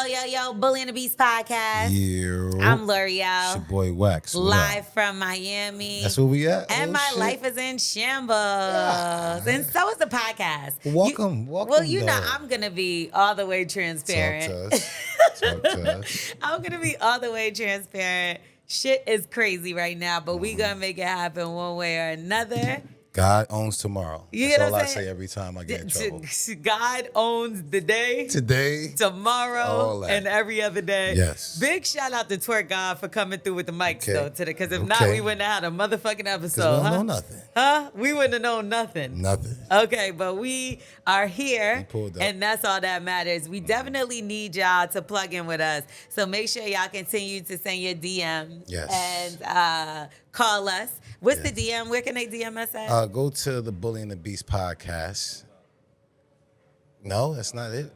Yo, Bully and the Beast podcast. Yeah. I'm It's Lorel. your boy Wax. What Live up? from Miami. That's where we at. And Oh, my shit. life is in shambles. Yeah. And so is the podcast. Welcome. Well, you know, though. I'm going to be all the way transparent. Talk to us. I'm going to be all the way transparent. Shit is crazy right now, but we going to make it happen one way or another. God owns tomorrow. You That's know all what I I'm saying? say every time I get in trouble. God owns the day. Today. Tomorrow all that. and every other day. Yes. Big shout out to Twerk God for coming through with the mics Okay. though today. Because if not, Okay. we wouldn't have had a motherfucking Because episode. we don't Huh? know nothing. Huh? We wouldn't have known nothing. Nothing. Okay, but we are here, We pulled up. and that's all that matters. We definitely need y'all to plug in with us. So make sure y'all continue to send your DM Yes. and call us. What's Yes. the DM? Where can they DM us at? Go to the Bully and the Beast podcast. No, that's not it.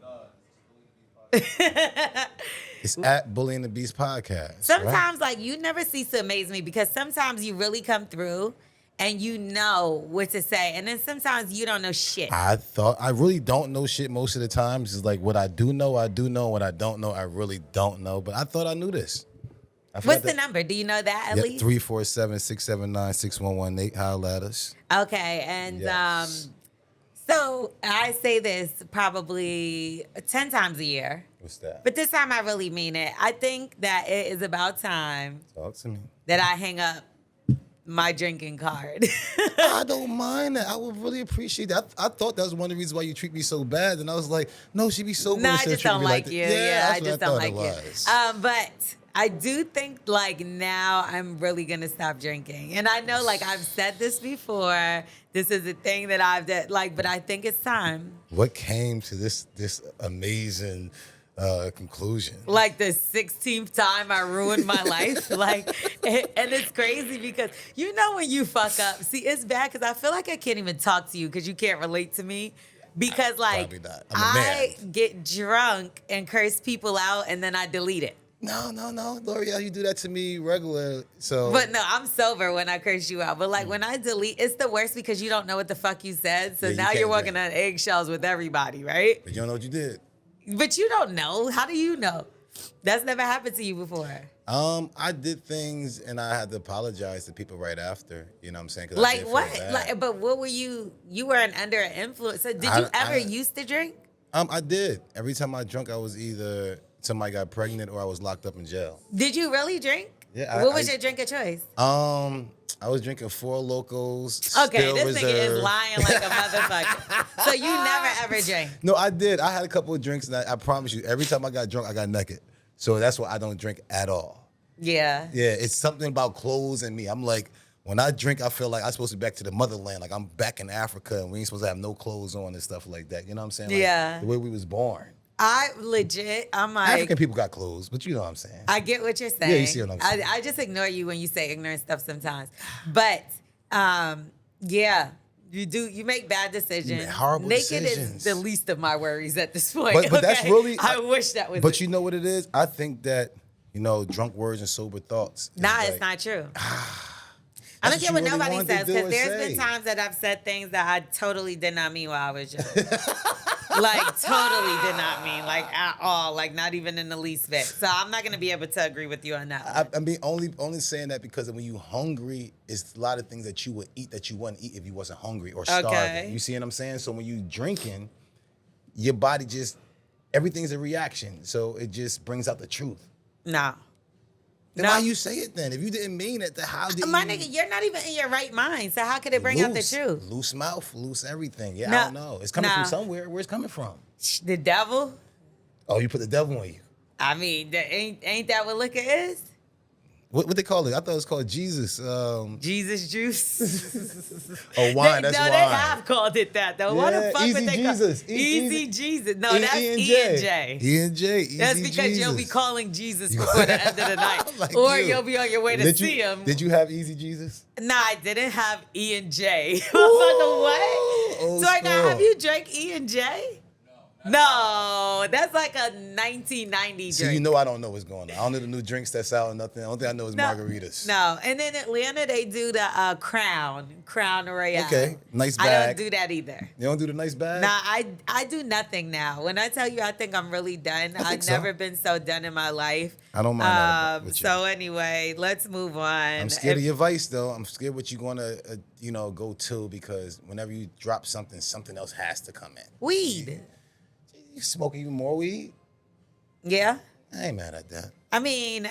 It's at Bully and the Beast podcast. Sometimes, like, you never cease to amaze me because sometimes you really come through and you know what to say. And then sometimes you don't know shit. I really don't know shit most of the times. It's like what I do know. What I don't know, I really don't know. But I thought I knew this. What's the number? Do you know that at least? 347-679-6118. Holla at us. Okay. And Yes. so I say this probably 10 times a year. What's that? But this time I really mean it. I think that it is about time Talk to me. that I hang up my drinking card. I don't mind that. I would really appreciate that. I thought that was one of the reasons why you treat me so bad. And I was like, no, she be so good. No, I instead of just treating don't me like that. you. Yeah, Yeah, I that's what just don't thought like it you. was. But I do think like now I'm really gonna stop drinking, and I know like I've said this before. This is a thing that I've done, like, but I think it's time. What came to this amazing conclusion? Like the 16th time I ruined my life, like, and it's crazy because you know when you fuck up. See, it's bad because I feel like I can't even talk to you because you can't relate to me. Because like Probably not. I'm a I man. get drunk and curse people out, and then I delete it. No, L'Oreal, you do that to me regular. So, But no, I'm sober when I curse you out. But like when I delete, it's the worst because you don't know what the fuck you said. So Yeah, you now you're can't walking drink. on eggshells with everybody, right? but you don't know what you did. But you don't know. How do you know? That's never happened to you before. I did things and I had to apologize to people right after. You know what I'm saying? 'Cause I Like did feel what? bad. Like, but what were you? You were under an influence. So did you ever used to drink? I did. Every time I drunk, I was either somebody got pregnant or I was locked up in jail. Did you really drink? Yeah, What was your drink of choice? I was drinking Four Locos. Okay, Still this nigga is Reserve. lying like a motherfucker. So you never ever drank? No, I did. I had a couple of drinks, and I promise you, every time I got drunk, I got naked. So that's why I don't drink at all. Yeah. Yeah, it's something about clothes and me. I'm like, when I drink, I feel like I'm supposed to be back to the motherland. Like I'm back in Africa, and we ain't supposed to have no clothes on and stuff like that. You know what I'm saying? Like, Yeah. the way we was born. I'm like. African people got clothes, but you know what I'm saying. I get what you're saying. Yeah, you see what I'm saying. I just ignore you when you say ignorant stuff sometimes. But yeah, you do. You make bad decisions. You make horrible Naked decisions. is the least of my worries at this point. But that's okay? really. I wish that was. But you know what it is? I think that, drunk words and sober thoughts. is Nah, like- it's not true. I don't That's care what what you really nobody wanted to says do because and there's say. been times that I've said things that I totally did not mean while I was young. Like totally did not mean like at all, like not even in the least bit. So I'm not gonna be able to agree with you on that. I mean, only saying that because when you hungry, it's a lot of things that you would eat that you wouldn't eat if you wasn't hungry or starving. Okay. You see what I'm saying? So when you drinking, your body everything's a reaction. So it just brings out the truth. No. Then why you say it then? If you didn't mean it, then how did My you? nigga, you're not even in your right mind. So how could it bring out the truth? Loose mouth, loose everything. Yeah, No. I don't know. It's coming No. from somewhere. Where's it coming from? The devil? Oh, you put the devil on you. I mean, ain't that what liquor is? What they call it? I thought it was called Jesus. Jesus juice. Oh, wine. That's wine. They have called it that though. Why the Yeah, fuck Easy would they Jesus. call Easy Jesus? No, that's E and E&J. E&J. Easy That's because Jesus. you'll be calling Jesus before the end of the night, Like or you. you'll be on your way to see him. Did you have Easy Jesus? Nah, I didn't have E and J. Motherfucker, what? Old So I got, school. have you drank E and J? No, that's like a 1990 drink. See, you know I don't know what's going on. I don't know the new drinks that's out or nothing. The only thing I know is No, margaritas. No, and in Atlanta they do the Crown Royale. Okay, nice I bag. don't do that either. You don't do the nice bag? Nah, I do nothing now. When I tell you I think I'm really done, I've so. never been so done in my life. I don't mind that with you. So anyway, let's move on. I'm scared of your vice, though. I'm scared what you're going to, go to, because whenever you drop something, something else has to come in. Weed. You smoke even more weed? Yeah. I ain't mad at that. I mean,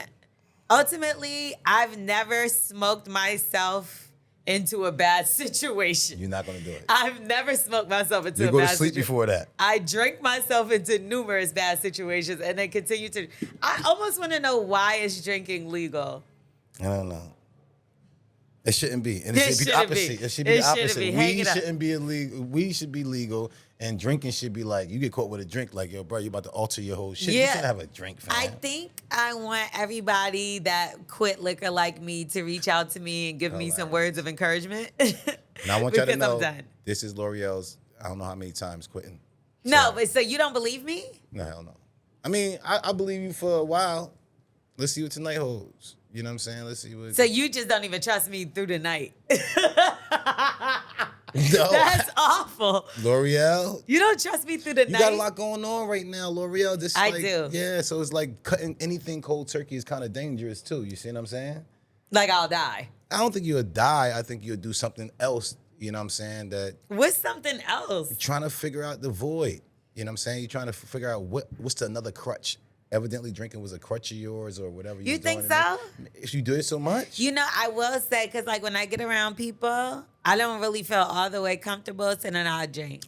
ultimately, I've never smoked myself into a bad situation. You're not going to do it. I've never smoked myself into a bad situation. You go to sleep before that. I drank myself into numerous bad situations and then continue to. I almost want to know, why is drinking legal? I don't know. It shouldn't be. And It it should be the shouldn't be. opposite. It should be It the shouldn't opposite. be. Hang Weed it up. shouldn't be illegal. Weed should be legal, and drinking should be like, you get caught with a drink, like, yo, bro, you're about to alter your whole shit. You Yeah. should have a drink, fam. I think I want everybody that quit liquor like me to reach out to me and give me some words of encouragement. Now I want y'all to because know, I'm done. this is L'Oreal's, I don't know how many times quitting. No, but so you don't believe me? No, hell no. I mean, I believe you for a while. Let's see what tonight holds. You know what I'm saying? Let's see what. So you just don't even trust me through the night. No. That's awful. L'Oreal. You don't trust me through the You night? got a lot going on right now, L'Oreal. I do. Yeah, so it's like cutting anything cold turkey is kind of dangerous too. You see what I'm saying? Like I'll die. I don't think you'll die. I think you'll do something else. You know what I'm saying? That What's something else? you're trying to figure out the void. You know what I'm saying? You're trying to figure out what's the another crutch. Evidently, drinking was a crutch of yours or whatever. You was think doing. so? If you do it so much. You know, I will say, because like when I get around people, I don't really feel all the way comfortable, so then I'll drink.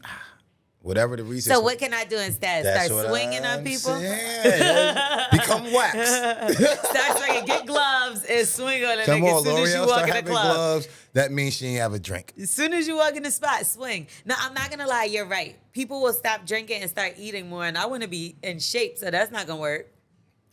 Whatever the reason. So what can I do instead? That's Start what swinging I'm on people? saying. Become wax. Start swinging. Get gloves and swing on a Come nigga on, as soon as you L'Oreal, walk start in the having club. gloves. That means she ain't have a drink. As soon as you walk in the spot, swing. No, I'm not going to lie. You're right. People will stop drinking and start eating more, and I want to be in shape, so that's not going to work.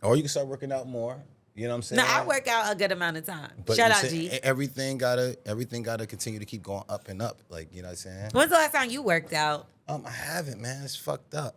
Or you can start working out more. You know what I'm saying? No, I work out a good amount of time. But Shout you out, say G. everything gotta continue to keep going up and up. Like, you know what I'm saying? When's the last time you worked out? I haven't, man. It's fucked up.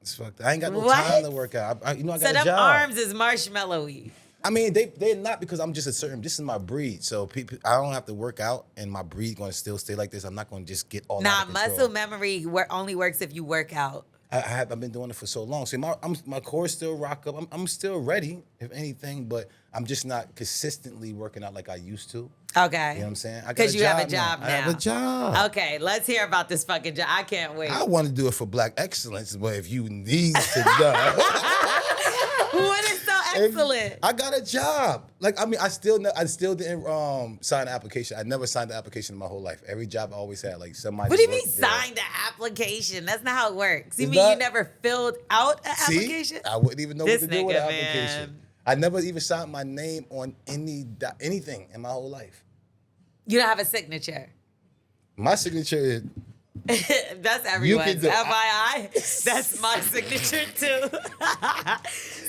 It's fucked up. I ain't got no What? time to work out. I got So a them job. arms is marshmallowy. I mean, they're not, because I'm just this is my breed. So people, I don't have to work out, and my breed gonna still stay like this. I'm not gonna just get all Nah, out of control. muscle memory only works if you work out. I've been doing it for so long. See, my core still rock up. I'm still ready, if anything, but I'm just not consistently working out like I used to. Okay. You know what I'm saying? Because you have a job now. I have a job. Okay, let's hear about this fucking job. I can't wait. I want to do it for Black excellence, but if you need to know. What is so excellent? I got a job. Like, I mean, I still didn't sign the application. I never signed the application in my whole life. Every job I always had, like, somebody. What do you mean worked there. signed the application? That's not how it works. You It's mean you not- never filled out an See? application? I wouldn't even know This what to do with an nigga, application. man. I never even signed my name on anything in my whole life. You don't have a signature. My signature is. That's everyone's. do- FYI, that's my signature too.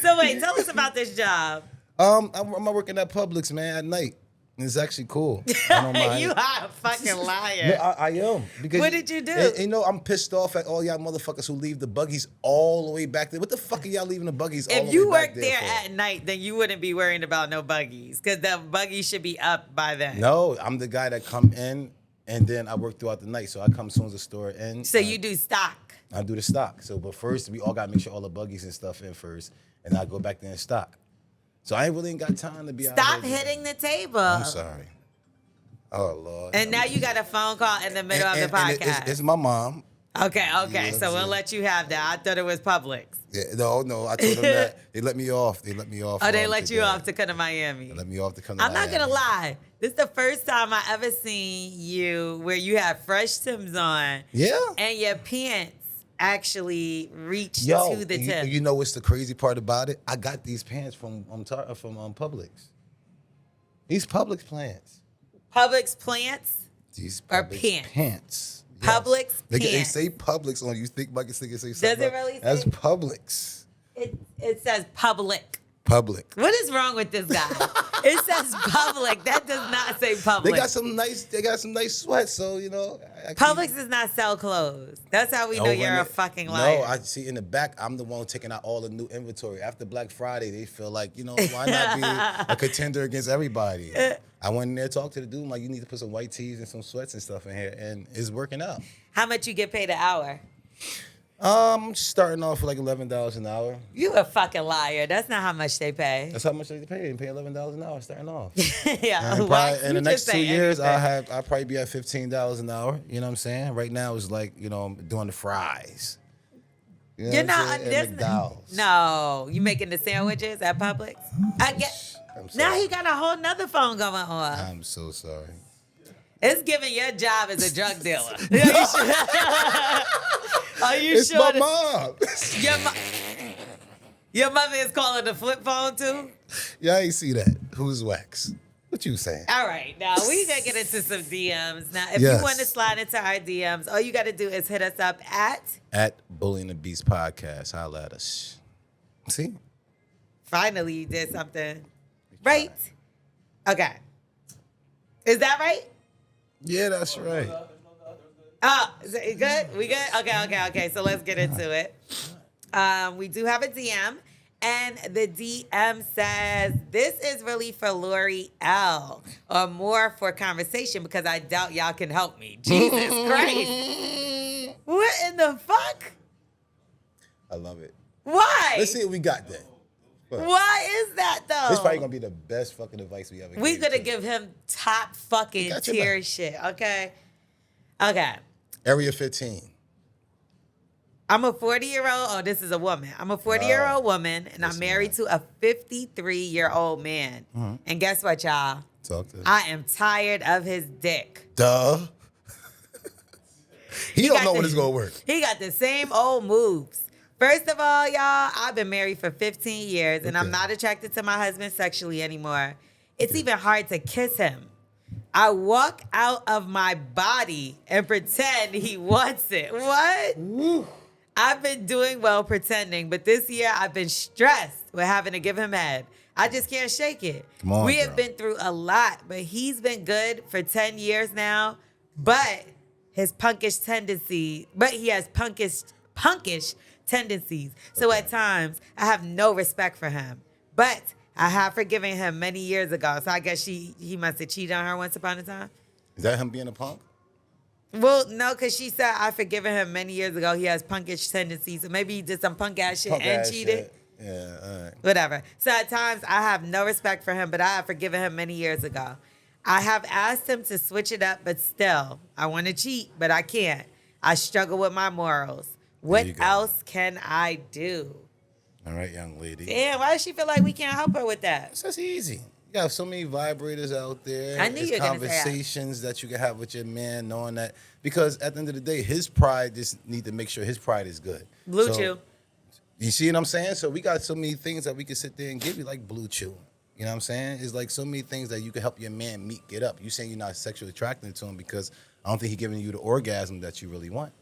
So wait, tell us about this job. I'm working at Publix, man, at night. It's actually cool. I don't mind. You are a fucking No, liar. I am. Because What did you do? You know, I'm pissed off at all y'all motherfuckers who leave the buggies all the way back there. What the fuck are y'all leaving the buggies all the way If you back worked there there for? at night, then you wouldn't be worrying about no buggies, because the buggies should be up by then. No, I'm the guy that come in and then I work throughout the night. So I come as soon as the store ends. So you do stock. I do the stock. So, but first we all got to make sure all the buggies and stuff in first, and I go back there and stock. So I ain't really ain't got time to be out Stop here. hitting the table. I'm sorry. Oh Lord. And now you got a phone call in the middle of the podcast. It's my mom. Okay. Yeah, So we'll let you have that. I thought it was Publix. Yeah, no. I told them that they let me off. They let me off. Oh, they let today. you off to come to Miami. They let me off to come to I'm not Miami. gonna lie. This is the first time I ever seen you where you have fresh Timbs on Yeah. and your pants actually reach Yo, to the tip. you know what's the crazy part about it? I got these pants from Publix. These Publix pants. Publix plants. These Or Publix pants? Yes. Publix They pants. say Publix on you. Think my nigga say something. Does it really That's say- Publix. It says public. Public. What is wrong with this guy? It says public. That does not say public. They got some nice sweats, so you know. Publix does not sell clothes. That's how we know you're a fucking liar. No, I see in the back, I'm the one taking out all the new inventory. After Black Friday, they feel like, you know, why not be a contender against everybody? I went in there, talked to the dude, I'm like, you need to put some white tees and some sweats and stuff in here, and it's working out. How much you get paid an hour? I'm starting off with like $11 an hour. You a fucking liar. That's not how much they pay. That's how much they pay. They pay $11 an hour starting off. Yeah. And Wax, in the next 2 years, anything. I'll probably be at $15 an hour. You know what I'm saying? Right now, it's like, you know, I'm doing the fries. You know You're what I'm not. saying? There's And McDonald's. no. You making the sandwiches at Publix? I get. I'm sorry. Now he got a whole nother phone going on. I'm so sorry. It's giving your job as a drug dealer. Are you It's sure? my mom. Your mother is calling the flip phone too? Yeah, I ain't see that. Who's Wax? What you saying? All right, now we gonna get into some DMs. Now, if Yes. you want to slide into our DMs, all you gotta do is hit us up At Bullying the Beast Podcast. Holla at us. See? Finally, you did something right. Okay, is that right? Yeah, that's right. Oh, is it good? We good? Okay. So let's get into it. We do have a DM, and the DM says, this is really for Lorel, or more for conversation, because I doubt y'all can help me. Jesus Christ. What in the fuck? I love it. Why? Let's see if we got that. Why is that, though? This probably gonna be the best fucking advice we ever We're gave going to to. give him top fucking Got your tier back. shit, okay? Okay. Area 15. I'm a 40-year-old. Oh, this is a woman. I'm a 40-year-old woman, and I'm married to a 53-year-old man. Mm-hmm. And guess what, y'all? Talk to us. I am tired of his dick. Duh. he don't got know the- when it's gonna work. He got the same old moves. First of all, y'all, I've been married for 15 years, and I'm Okay. not attracted to my husband sexually anymore. It's even hard to kiss him. I walk out of my body and pretend he wants it. What? Woo. I've been doing well pretending, but this year I've been stressed with having to give him head. I just can't shake it. Come on, we have girl. been through a lot, but he's been good for 10 years now. But his punkish tendency, he has punkish tendencies. So at times I have no respect for him. But I have forgiven him many years ago. So I guess he must have cheated on her once upon a time. Is that him being a punk? Well, no, because she said I've forgiven him many years ago. He has punkish tendencies. So maybe he did some punk ass shit Punk and ass cheated. shit. Yeah, all right. Whatever. So at times I have no respect for him, but I have forgiven him many years ago. I have asked him to switch it up, but still, I want to cheat, but I can't. I struggle with my morals. What you go. else can I do? All right, young lady. Damn, why does she feel like we can't help her with that? That's easy. You got so many vibrators out there. I knew There's you were gonna say that. conversations that you can have with your man, knowing that, because at the end of the day, his pride just need to make sure his pride is good. BlueChew. You see what I'm saying? So we got so many things that we can sit there and give you, like BlueChew. You know what I'm saying? It's like so many things that you can help your man get up. You saying you're not sexually attracted to him because I don't think he's giving you the orgasm that you really want.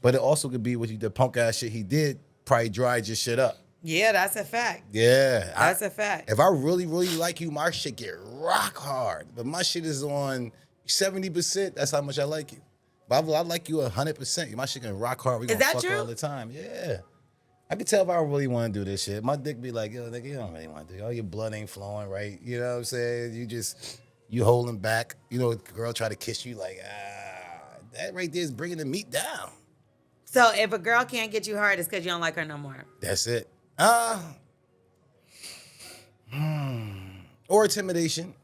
But it also could be with the punk ass shit he did, probably dried your shit up. Yeah, that's a fact. Yeah. That's a fact. If I really, really like you, my shit get rock hard. But my shit is on 70%. That's how much I like you. But I like you 100%. My shit can rock hard. We Is gonna that fuck true? all the time. Yeah. I can tell if I really want to do this shit. My dick be like, yo, nigga, you don't really want to do it. All your blood ain't flowing right. You know what I'm saying? You holding back. You know, a girl try to kiss you like, that right there is bringing the meat down. So if a girl can't get you hard, it's because you don't like her no more. That's it. Or intimidation.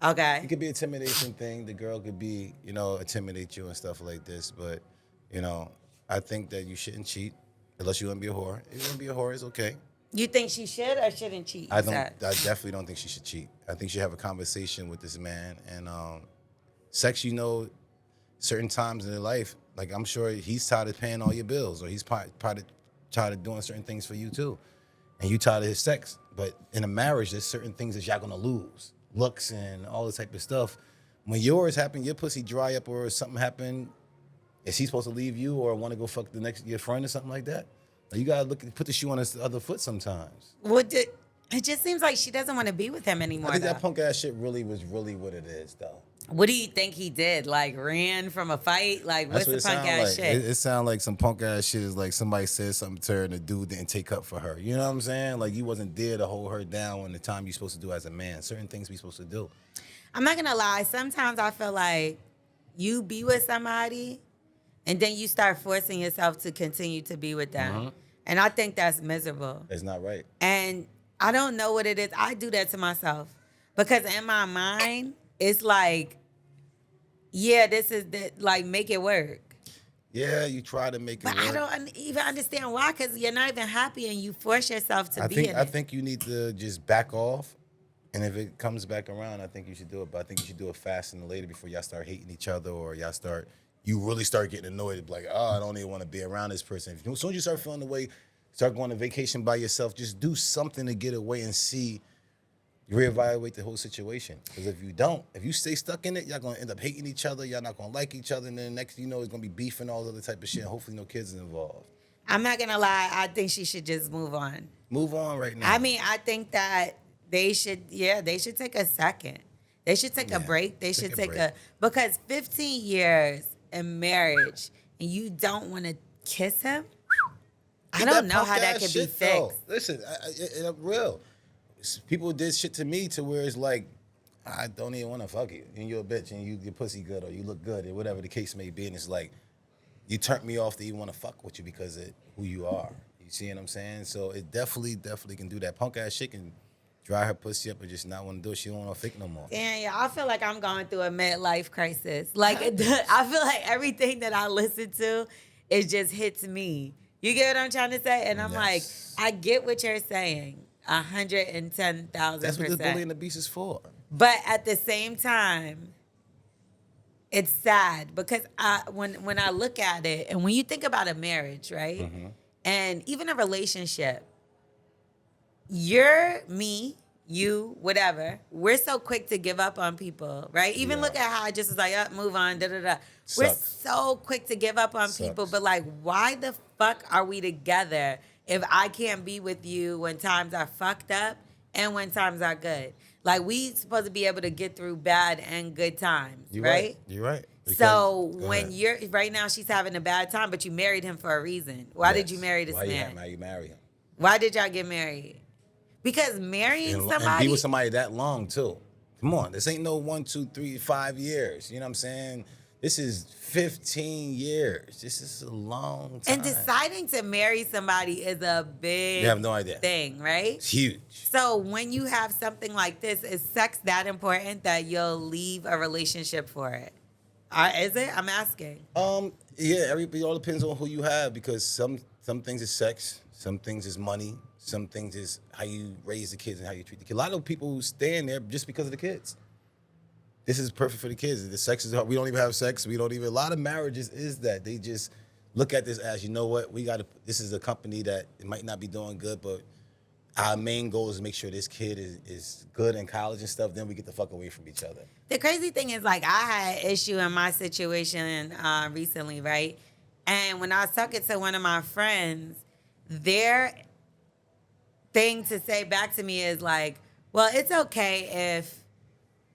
It Okay. could be an intimidation thing. The girl could be, intimidate you and stuff like this. But, I think that you shouldn't cheat unless you want to be a whore. If you want to be a whore, it's okay. You think she should or shouldn't cheat? I Is that- definitely don't think she should cheat. I think she should have a conversation with this man. And sex, certain times in their life, like I'm sure he's tired of paying all your bills, or he's probably tired of doing certain things for you too. And you tired of his sex. But in a marriage, there's certain things that y'all gonna lose. Looks and all this type of stuff. When yours happen, your pussy dry up or something happen, is he supposed to leave you or want to go fuck your friend or something like that? Like, you gotta put the shoe on the other foot sometimes. It just seems like she doesn't want to be with him anymore. I think though. that punk ass shit really was really what it is, though. What do you think he did? Like ran from a fight? Like what's That's the what punk it sound ass like. shit? It sound like some punk ass shit is like somebody said something to her and the dude didn't take up for her. You know what I'm saying? Like you wasn't there to hold her down when the time you're supposed to do as a man. Certain things we supposed to do. I'm not gonna lie. Sometimes I feel like you be with somebody, and then you start forcing yourself to continue to be with them, and I think that's miserable. It's not right. And I don't know what it is. I do that to myself because in my mind, it's like, yeah, this is the like make it work. Yeah, you try to make it But work. I don't even understand why, because you're not even happy and you force yourself to be in I it. think you need to just back off. And if it comes back around, I think you should do it. But I think you should do it fast and later before y'all start hating each other or you really start getting annoyed. Like, oh, I don't even want to be around this person. As soon as you start feeling the way, start going on vacation by yourself, just do something to get away and see, reevaluate the whole situation. Because if you don't, if you stay stuck in it, y'all going to end up hating each other. Y'all not going to like each other. And then next thing you know, it's going to be beef and all the other type of shit. And hopefully no kids is involved. I'm not going to lie. I think she should just move on. Move on right now. I mean, I think that they should take a second. They should take a break. They should take because 15 years in marriage and you don't want to kiss him? I don't know how that could be fixed. Though. Listen, I'm real. People did shit to me to where it's like, I don't even want to fuck you. And you're a bitch and your pussy good or you look good or whatever the case may be. And it's like, you turned me off to even want to fuck with you because of who you are. You see what I'm saying? So it definitely can do that. Punk ass shit can dry her pussy up and just not want to do it. She don't want to fake no more. Damn, yeah, I feel like I'm going through a midlife crisis. Like, I feel like everything that I listen to, it just hits me. You get what I'm trying to say? And I'm like, I get what you're saying. 110,000%. That's what the Bully and the Beast is for. But at the same time, it's sad because when I look at it, and when you think about a marriage, right? Mm-hmm. And even a relationship, you're me, you, whatever. We're so quick to give up on people, right? Even look at how I just was like, move on, da-da-da. We're so quick to give up on people, but like, why the fuck are we together if I can't be with you when times are fucked up and when times are good? Like, we supposed to be able to get through bad and good times, right? You're right. Because, so when you're, right now she's having a bad time, but you married him for a reason. Why did you marry this man? Why you marry him? Why did y'all get married? Because marrying somebody. And be with somebody that long, too. Come on. This ain't no 1, 2, 3, 5 years. You know what I'm saying? This is 15 years. This is a long time. And deciding to marry somebody is a big you have no idea. thing, right? It's huge. So when you have something like this, is sex that important that you'll leave a relationship for it? Is it? I'm asking. Yeah, it all depends on who you have because some things is sex, some things is money, some things is how you raise the kids and how you treat the kids. A lot of people who stay in there just because of the kids. This is perfect for the kids. The sex is hard. We don't even have sex. A lot of marriages is that. They just look at this as, you know what, this is a company that it might not be doing good, but our main goal is to make sure this kid is good in college and stuff. Then we get the fuck away from each other. The crazy thing is, like, I had an issue in my situation recently, right? And when I was talking to one of my friends, their thing to say back to me is like, well, it's okay if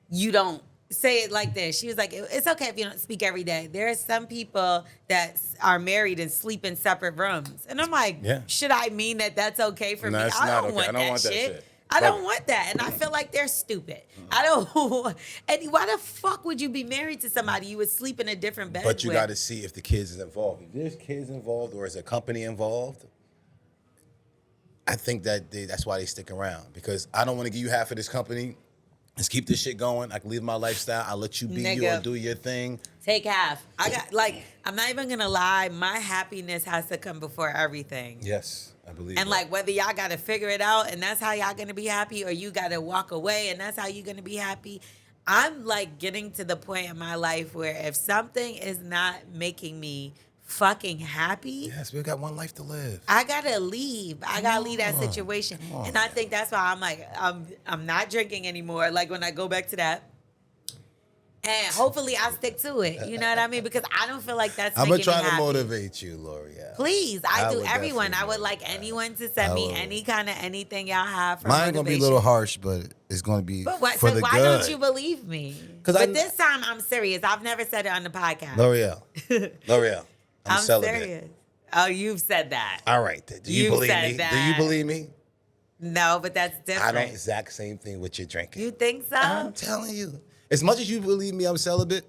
you don't say it like this. She was like, it's okay if you don't speak every day. There are some people that are married and sleep in separate rooms. And I'm like, should I mean that that's okay for me? I don't want that shit. I don't want that. And I feel like they're stupid. I don't. And why the fuck would you be married to somebody you would sleep in a different bed with? But you got to see if the kids is involved. If there's kids involved or is a company involved, I think that's why they stick around. Because I don't want to give you half of this company. Let's keep this shit going. I can live my lifestyle. I'll let you be you or do your thing. Take half. I'm not even going to lie. My happiness has to come before everything. Yes, I believe And like whether y'all got to figure it out and that's how y'all going to be happy, or you got to walk away and that's how you're going to be happy. I'm like getting to the point in my life where if something is not making me fucking happy. Yes, we got one life to live. I gotta leave. I gotta leave that situation. And I think that's why I'm like, I'm not drinking anymore. Like when I go back to that. And hopefully I stick to it. You know what I mean? Because I don't feel like that's I'm making gonna me try to happy. motivate you, L'Oreal. Please, I do would everyone. I definitely would like motivate. anyone to send me any kind of anything y'all have for Mine gonna be a motivation. little harsh, but it's gonna be But what, for so the why good. don't you believe me? 'Cause But I'm- this time I'm serious. I've never said it on the podcast. L'Oreal, I'm celibate. serious. Oh, you've said that. All right, then. Do you You believe said me? that. Do you believe me? No, but that's I different. don't exact same thing with your drinking. You think so? I'm telling you. As much as you believe me, I'm celibate.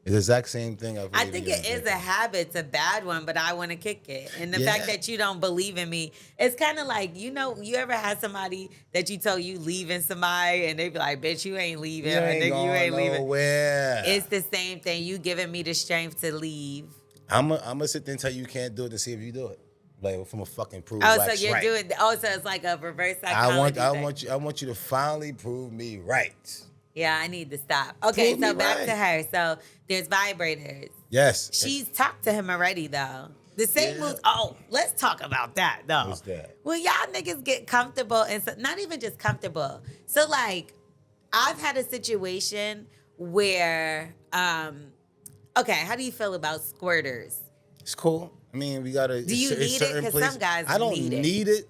It's the exact same thing. I think it is a habit. It's a bad one, but I want to kick it. And the fact that you don't believe in me, it's kind of like, you ever had somebody that you told you leaving somebody and they be like, bitch, you ain't leaving. Or nigga, you ain't leaving. Nowhere. It's the same thing. You giving me the strength to leave. I'm gonna sit there and tell you can't do it to see if you do it. Like from a fucking prove. Oh, so wax you're right. doing. Oh, so it's like a reverse psychology. I want you to finally prove me right. Yeah, I need to stop. Okay, Prove so me back right. to her. So there's vibrators. Yes. She's talked to him already, though. The same moves. Oh, let's talk about that, though. What's that? When y'all niggas get comfortable, and so, not even just comfortable. So, like, I've had a situation where, okay, how do you feel about squirters? It's cool. I mean, we gotta. Do you need it? Because some guys I don't need it.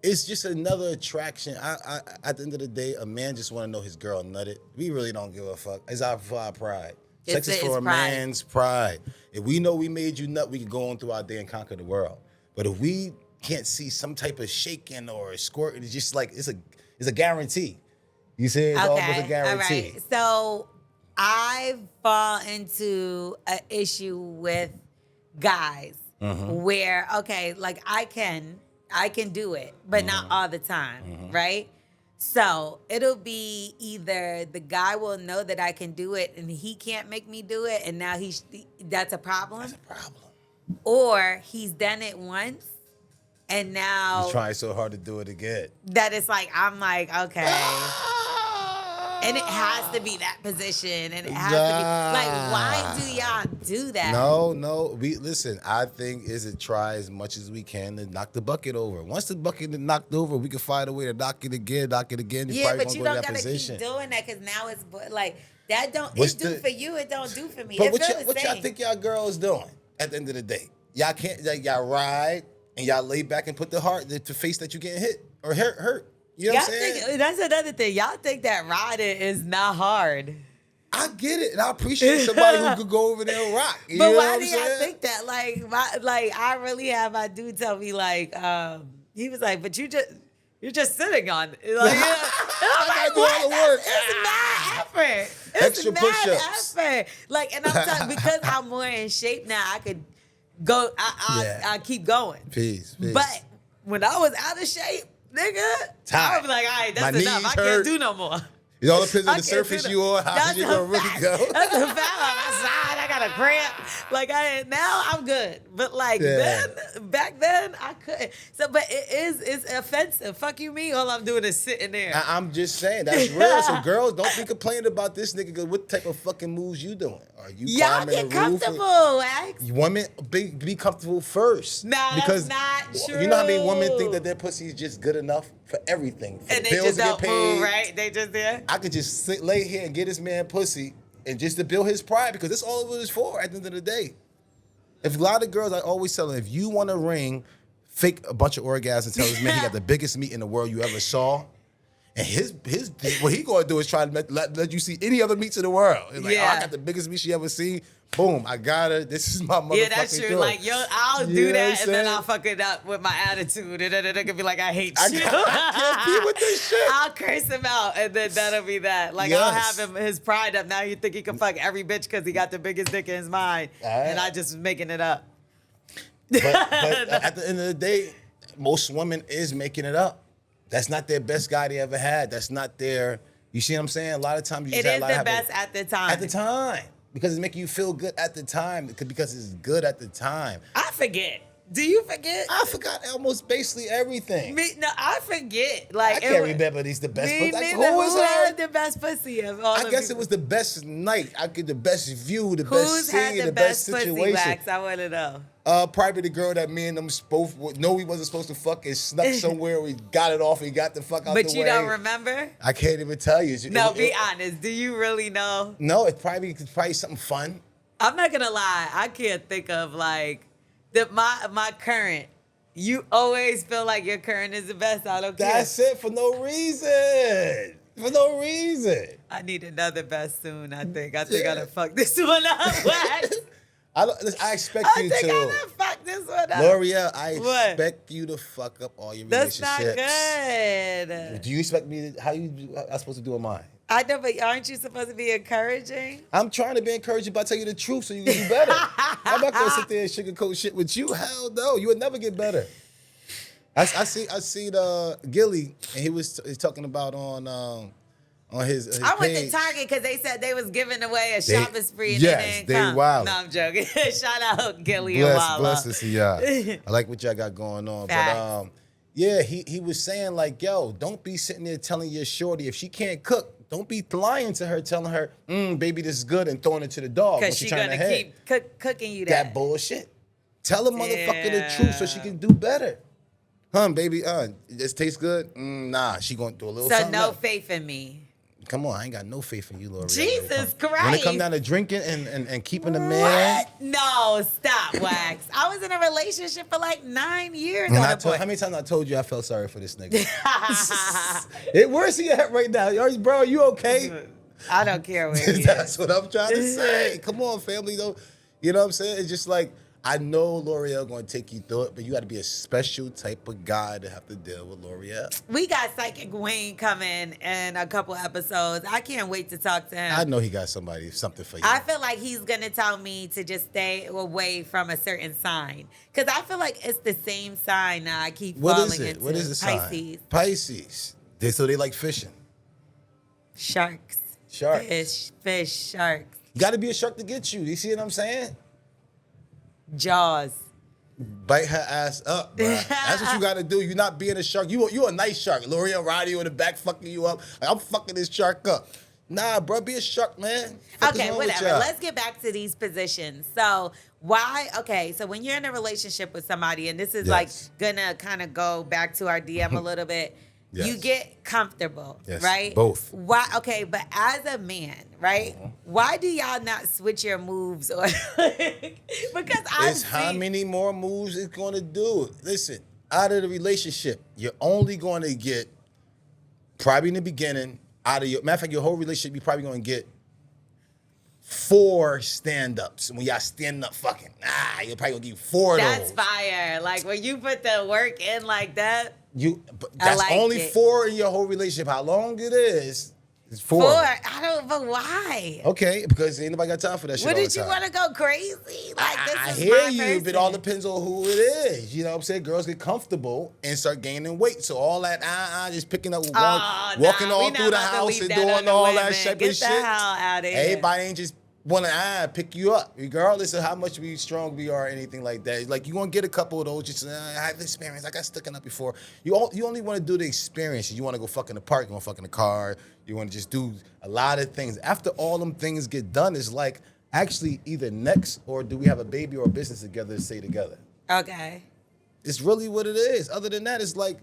It's just another attraction. I at the end of the day, a man just want to know his girl nutted. We really don't give a fuck. It's for our pride. Sex is for a man's pride. If we know we made you nut, we can go on through our day and conquer the world. But if we can't see some type of shaking or a squirt, it's just like it's a guarantee. You see, it's almost a guarantee. All right. So I fall into an issue with guys where, okay, like I can do it, but not all the time, right? So it'll be either the guy will know that I can do it and he can't make me do it, and now that's a problem. That's a problem. Or he's done it once, and now He's trying so hard to do it again. that it's like I'm like, okay. And it has to be that position, and it has to be like, why do y'all do that? No. Listen. I think is to try as much as we can to knock the bucket over. Once the bucket is knocked over, we can find a way to knock it again. You Yeah, probably but won't you go to don't that gotta position. keep doing that because now it's like that. Don't What's it do the- for you? It don't do for me. But It what feels the y'all same. think y'all girls doing at the end of the day? Y'all can't. Y'all ride and y'all lay back and put the face that you getting hit or hurt. You know what I'm saying? That's another thing. Y'all think that riding is not hard. I get it, and I appreciate somebody who could go over there and rock. You But know why what do I'm y'all saying? think that? Like I really have my dude tell me like, he was like, but you're just sitting on it. Like, I'm I like, do all the work. It's mad effort. It's Extra mad push-ups. effort. Like, and I'm talking because I'm more in shape now. I could go. I keep going. Peace. But when I was out of shape, nigga, I Tired. would be like, all right, that's My enough. knees I can't hurt. do no more. It all depends on I the can't surface do you on, how That's you a gonna really fact. go. That's a fact. I'm outside. I got a cramp. Like now I'm good. But like back then I couldn't. So, but it's offensive. Fuck you, me. All I'm doing is sitting there. I'm just saying that's real. So girls, don't be complaining about this nigga. Cause what type of fucking moves you doing? Are you Y'all climbing get the roof? comfortable, X. Women be comfortable first. Nah, because that's not you know how many women true. think that their pussy is just good enough for everything. For And the they bills just to get don't paid. move, right? They just there. I could just lay here and get this man pussy and just to build his pride because that's all it is for at the end of the day. If a lot of girls, I always tell them, if you want a ring, fake a bunch of orgasms and tell this man he got the biggest meat in the world you ever saw. And his what he gonna do is try to let you see any other meats in the world. It's like, I got the biggest meat she ever seen. Boom, I got her. This is my motherfucking Yeah, that's true. joy. Like, I'll You do know that, what I'm and then saying? I'll fuck it up with my attitude, and then it could be like, I hate you. I can't be with this shit. I'll curse him out, and then that'll be that. Like, I'll have him his pride up. Now you think he can fuck every bitch because he got the biggest dick in his mind, and I just making it up. But at the end of the day, most women is making it up. That's not their best guy they ever had. That's not their. You see what I'm saying? A lot of times you It just have is a lot the of best at the time. At the time, because it's making you feel good at the time. Because it's good at the time. I forget. Do you forget? I forgot almost basically everything. No, I forget. Like I can't remember these the best. Me Like, neither. who was Who her? had the best pussy of all? I guess it was the best night. I get the best view, the best Who's had scene, the the best best pussy situation. wax? I want to know. Probably the girl that me and them both know we wasn't supposed to fuck and snuck somewhere. We got it off and got the fuck out the way. But you don't remember? I can't even tell you. No, be honest. Do you really know? No, it's probably something fun. I'm not gonna lie. I can't think of like my current. You always feel like your current is the best. I don't care. That's it for no reason. For no reason. I need another best soon. I think I done fucked this one up. Wax. I expect you I to. done fucked this one up. L'Oreal, I expect you to fuck up all your That's relationships. That's not good. Do you expect me to? How you? I'm supposed to do on mine? I know, but aren't you supposed to be encouraging? I'm trying to be encouraging, but I tell you the truth so you can do better. I'm not gonna sit there and sugarcoat shit with you. Hell no, you would never get better. I see Gilly, and he's talking about on his I went page. to Target because they said they was giving away a shopping spree and yes, they didn't they come. wild. No, I'm joking. Shout out Gilly and Wild. Bless to see y'all. I like what y'all got going on. Facts. But yeah, he was saying like, yo, don't be sitting there telling your shorty if she can't cook. Don't be lying to her, telling her, baby, this is good, and throwing it to the dog. Because she's going to keep cooking you that. That bullshit. Tell a motherfucker the truth so she can do better. Baby, this tastes good? Nah, she going to do a little something. So no else. faith in me. Come on, I ain't got no faith in you, Lorel. Jesus Christ. When it come down to drinking and keeping the man. What? No, stop, Wax. I was in a relationship for like 9 years. And how many times I told you I felt sorry for this nigga? Where's he at right now? Bro, are you okay? I don't care where he is. That's what I'm trying to say. Come on, family, though. You know what I'm saying? It's just like, I know L'Oreal going to take you through it, but you got to be a special type of guy to have to deal with L'Oreal. We got Psychic Wayne coming in a couple episodes. I can't wait to talk to him. I know he got something for you. I feel like he's going to tell me to just stay away from a certain sign. Because I feel like it's the same sign now I keep falling into. What is the sign? Pisces. Pisces. So they like fishing. Sharks. Fish, sharks. You got to be a shark to get you. You see what I'm saying? Jaws. Bite her ass up, bro. That's what you got to do. You're not being a shark. You a nice shark. L'Oreal riding you in the back, fucking you up. Like, I'm fucking this shark up. Nah, bro, be a shark, man. Okay, whatever. Let's get back to these positions. So so when you're in a relationship with somebody, and this is like gonna kind of go back to our DM a little bit, you get comfortable, right? Both. Why? Okay, but as a man, right? Why do y'all not switch your moves? Or because it's how many more moves it's gonna do. Listen, out of the relationship, you're only going to get, probably in the beginning, matter of fact, your whole relationship, you're probably going to get 4 stand-ups. When y'all standing up fucking, you're probably going to give 4 of those. That's fire. Like, when you put the work in like that. That's like only it. 4 in your whole relationship. How long it is 4. 4? I don't know why. Okay, because ain't nobody got time for that shit all the time. What did you want to go crazy? Like, I hear you, but it all depends on who it is. You know what I'm saying? Girls get comfortable and start gaining weight. So all that, just picking up, walking all through the house and doing all that shit. Get the hell out of here. Everybody ain't just want to pick you up, regardless of how much strong we are or anything like that. Like, you want to get a couple of those, just, I have experience. I got stuck up before. You only want to do the experience. You want to go fuck in the park. You want to fuck in the car. You want to just do a lot of things. After all them things get done, it's like, actually either next or do we have a baby or a business together to stay together? Okay. It's really what it is. Other than that, it's like,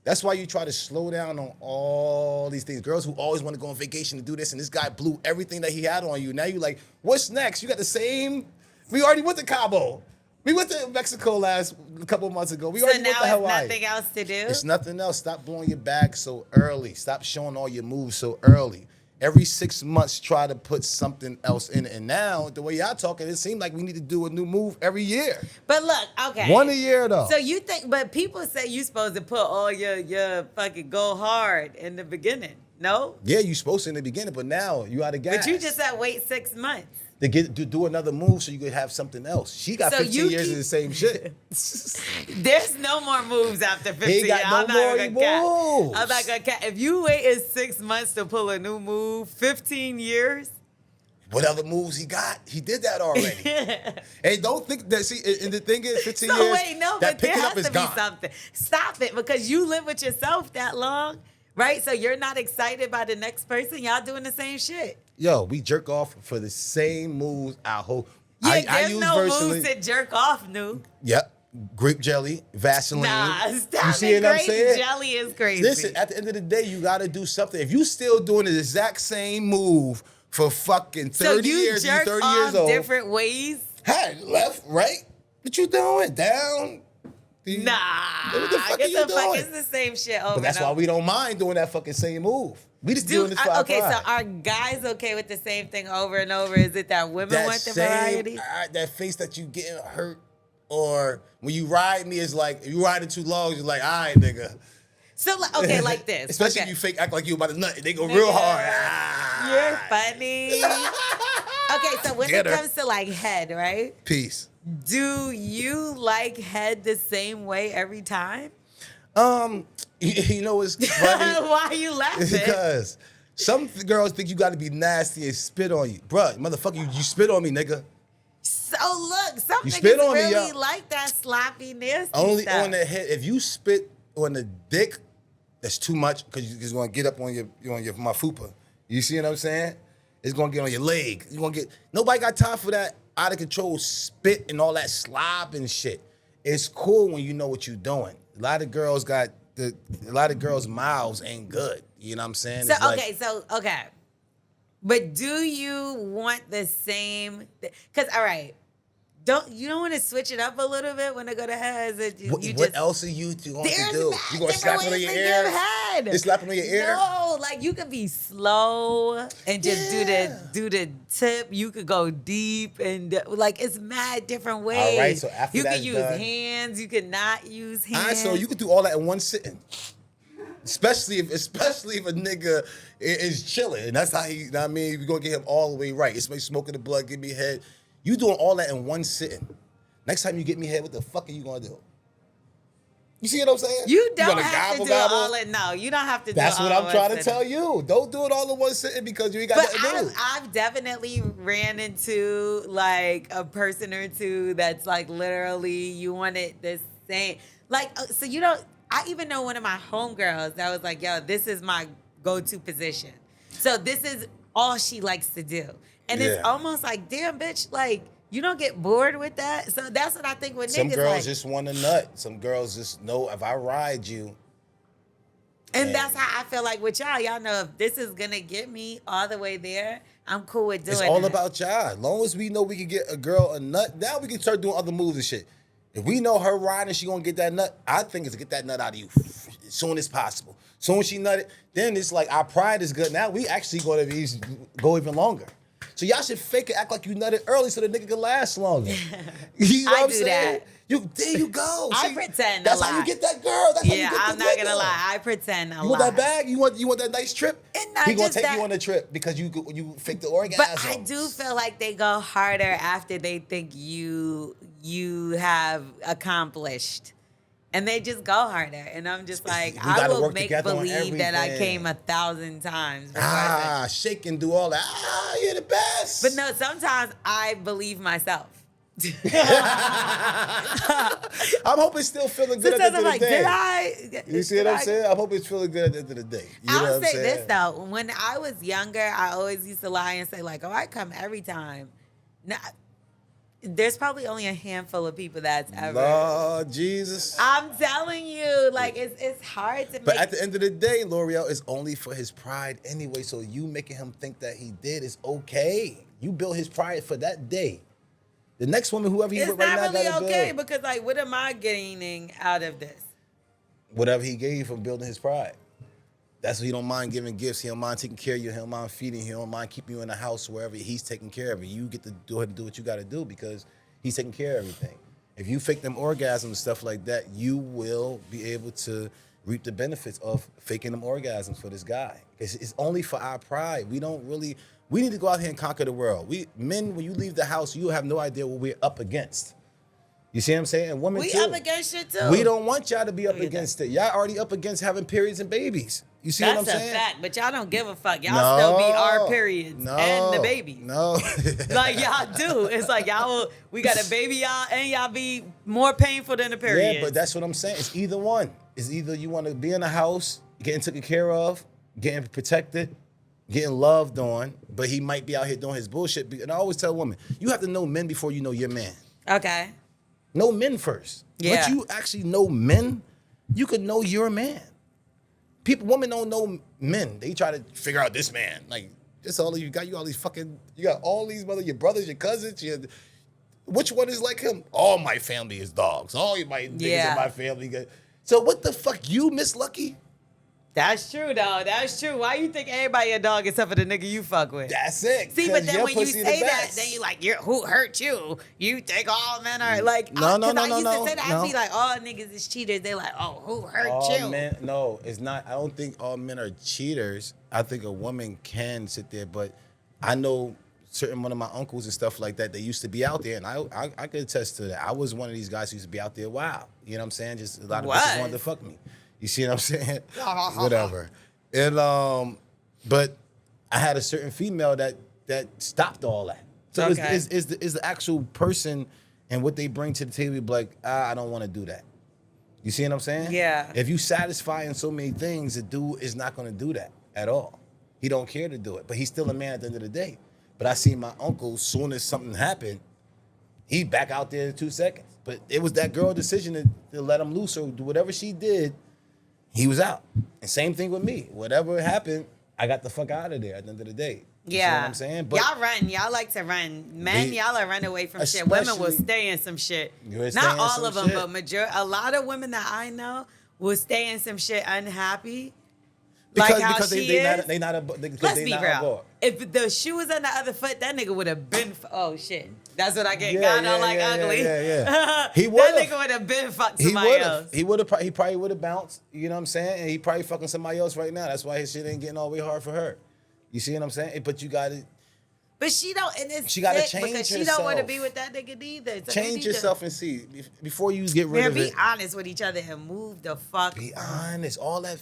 that's why you try to slow down on all these things. Girls who always want to go on vacation to do this, and this guy blew everything that he had on you. Now you're like, what's next? You got the same. We already went to Cabo. We went to Mexico a couple of months ago. We already went to Hawaii. So now it's nothing else to do? It's nothing else. Stop blowing your back so early. Stop showing all your moves so early. Every 6 months, try to put something else in it. And now, the way y'all talking, it seems like we need to do a new move every year. But look, okay. 1 a year, though. So you think, but people say you supposed to put all your fucking go hard in the beginning, no? Yeah, you supposed to in the beginning, but now you out of gas. But you just said wait 6 months. To do another move so you could have something else. She got 15 years of the same shit. There's no more moves after 15 years. He got no more moves. I'm not gonna cap. If you waited 6 months to pull a new move, 15 years. What other moves he got? He did that already. Hey, don't think that. See, and the thing is, 15 years. Wait, no, that but there picking has up is to be gone. something. Stop it, because you live with yourself that long, right? So you're not excited by the next person. Y'all doing the same shit. Yo, we jerk off for the same moves our whole. Yeah, I there's use no personally. moves to jerk off, new. Yep. Grape jelly, Vaseline. Nah, You stop see it. what I'm Grape saying? jelly is crazy. Listen, at the end of the day, you got to do something. If you still doing the exact same move for fucking 30 years, jerk you 30 off years old. different ways? Hey, left, right. What you doing? Down. Nah. What the fuck are you doing? It's the same shit over But that's and why over. we don't mind doing that fucking same move. We just doing this for our Okay, pride. so are guys okay with the same thing over and over? Is it that women want the variety? That face that you getting hurt, or when you ride me, is like, if you ride it too long, you're like, all right, nigga. So, okay, like this. Especially okay. if you fake act like you about to nut. They go real hard. You're funny. Okay, so when it comes to like head, right? Peace. Do you like head the same way every time? You know what's funny? Why are you laughing? Because some girls think you got to be nasty and spit on you. Bruh, motherfucker, you spit on me, nigga. So look, some You niggas spit on me, really yo. like that sloppy nasty Only stuff. on the head. If you spit on the dick, that's too much because you're going to get up on your my fupa. You see what I'm saying? It's going to get on your leg. You're going to get... Nobody got time for that out of control spit and all that slob and shit. It's cool when you know what you're doing. A lot of girls mouths ain't good. You know what I'm saying? So It's okay. But do you want the same? Because all right, don't want to switch it up a little bit when I go to head? What else are you going to do? You going to slap it on your ear? Head. You slap it on your ear? No, like you could be slow and just do the tip. You could go deep and like it's mad different ways. All right, so after you that's could use done, hands. You could not use hands. all right, so you could do all that in one sitting. Especially if a nigga is chilling, and that's how he. You know what I mean, we're gonna get him all the way right. It's me smoking the blood, give me head. You doing all that in one sitting. Next time you get me head, what the fuck are you gonna do? You see what I'm saying? You don't gonna have to do gobble? all it. No, you don't have to do all That's what I'm trying to sitting. tell you. Don't do it all in one sitting because you ain't got But nothing to do. I've definitely ran into like a person or two that's like literally you want it the same. Like, so you don't, I even know one of my homegirls that was like, yo, this is my go-to position. So this is all she likes to do. And it's almost like, damn, bitch, like, you don't get bored with that? So that's what I think with Some niggas girls like. just want to nut. Some girls just know if I ride you. And that's how I feel like with y'all. Y'all know if this is going to get me all the way there, I'm cool with doing it. It's all about y'all. As long as we know we can get a girl a nut, now we can start doing other moves and shit. If we know her riding, she gonna get that nut. I think it's to get that nut out of you as soon as possible. Soon as she nutted, then it's like our pride is good. Now we actually gonna go even longer. So y'all should fake it, act like you nutted early so the nigga can last longer. You know what I'm saying? There you go. I See, pretend that's a lot. how you get that girl. That's how you Yeah, get I'm the not nigga. gonna lie. I pretend a lot. You want that bag? You want that nice trip? And not He gonna just take that- you on the trip because you fake the orgasm. But I do feel like they go harder after they think you have accomplished. And they just go harder. And I'm just like, We I gotta will work make together on believe that I everything. came 1,000 times. before I said- Shake and do all that. You're the best. But no, sometimes I believe myself. I'm hoping it's still feeling good at the Sometimes end I'm of the like, day. did I? You see what I'm saying? I'm hoping it's feeling good at the end of the day. You know what I'll I'm say saying? this though. When I was younger, I always used to lie and say like, "Oh, I come every time." Now, there's probably only a handful of people that's ever. Lord Jesus. I'm telling you, like it's hard to. But make... at the end of the day, L'Oreal is only for his pride anyway. So you making him think that he did is okay. You built his pride for that day. The next woman, whoever he it's with right not now, really gotta okay build because like, what am I gaining out of this? whatever he gave you from building his pride. That's what he don't mind giving gifts. He don't mind taking care of you. He don't mind feeding you. He don't mind keeping you in the house wherever he's taking care of you. You get to go ahead and do what you got to do because he's taking care of everything. If you fake them orgasms and stuff like that, you will be able to reap the benefits of faking them orgasms for this guy. It's only for our pride. We need to go out here and conquer the world. Men, when you leave the house, you have no idea what we're up against. You see what I'm saying? And women We too. up against shit too. We don't want y'all to be up Look at against it. Y'all already up against having periods and babies. You see what I'm That's saying? a fact, but y'all don't give a fuck. Y'all still be our periods and the baby. No. Like y'all do. It's like we got a baby, y'all, and y'all be more painful than the period. Yeah, but that's what I'm saying. It's either one. It's either you want to be in a house, getting taken care of, getting protected, getting loved on, but he might be out here doing his bullshit. And I always tell women, you have to know men before you know your man. Okay. Know men first. Yeah. Once you actually know men, you can know your man. Women don't know men. They try to figure out this man. Like, that's all you got. You got all these your brothers, your cousins. Which one is like him? All my family is dogs. All my niggas in my family. So what the fuck, you Miss Lucky? That's true, though. That's true. Why you think everybody a dog except for the nigga you fuck with? That's it. See, but then when you pussy say the that, best. then you like, who hurt you? You think all men are like, No. I used to say that. No. I'd be like, all niggas is cheaters. They like, oh, who hurt you? Men, no, it's not. I don't think all men are cheaters. I think a woman can sit there, but I know certain one of my uncles and stuff like that, they used to be out there, and I could attest to that. I was one of these guys who used to be out there wild. You know what I'm saying? Just a lot of bitches wanted to fuck me. You see what I'm saying? Whatever. And but I had a certain female that stopped all that. So is the actual person and what they bring to the table, be like, I don't want to do that. You see what I'm saying? Yeah. If you satisfying so many things, the dude is not going to do that at all. He don't care to do it, but he's still a man at the end of the day. But I see my uncle, soon as something happened, he back out there in 2 seconds. But it was that girl decision to let him loose or do whatever she did. He was out. And same thing with me. Whatever happened, I got the fuck out of there at the end of the day. You see what I'm saying? But y'all run. Y'all like to run. Men, y'all are run away from shit. Women will stay in some shit. Not all of them, but a lot of women that I know will stay in some shit unhappy. Because they Let's be real. If the shoe was on the other foot, that nigga would have been. Oh shit. That's what I get. Ugly. Yeah. He would. That nigga would have been fucked somebody else. He probably would have bounced. You know what I'm saying? And he probably fucking somebody else right now. That's why his shit ain't getting all the way hard for her. You see what I'm saying? But you got to. But she don't. And it's she got to change because herself. She don't want to be with that nigga either. So change yourself and see before you get rid of it. Be honest with each other and move the fuck. Be honest. All that.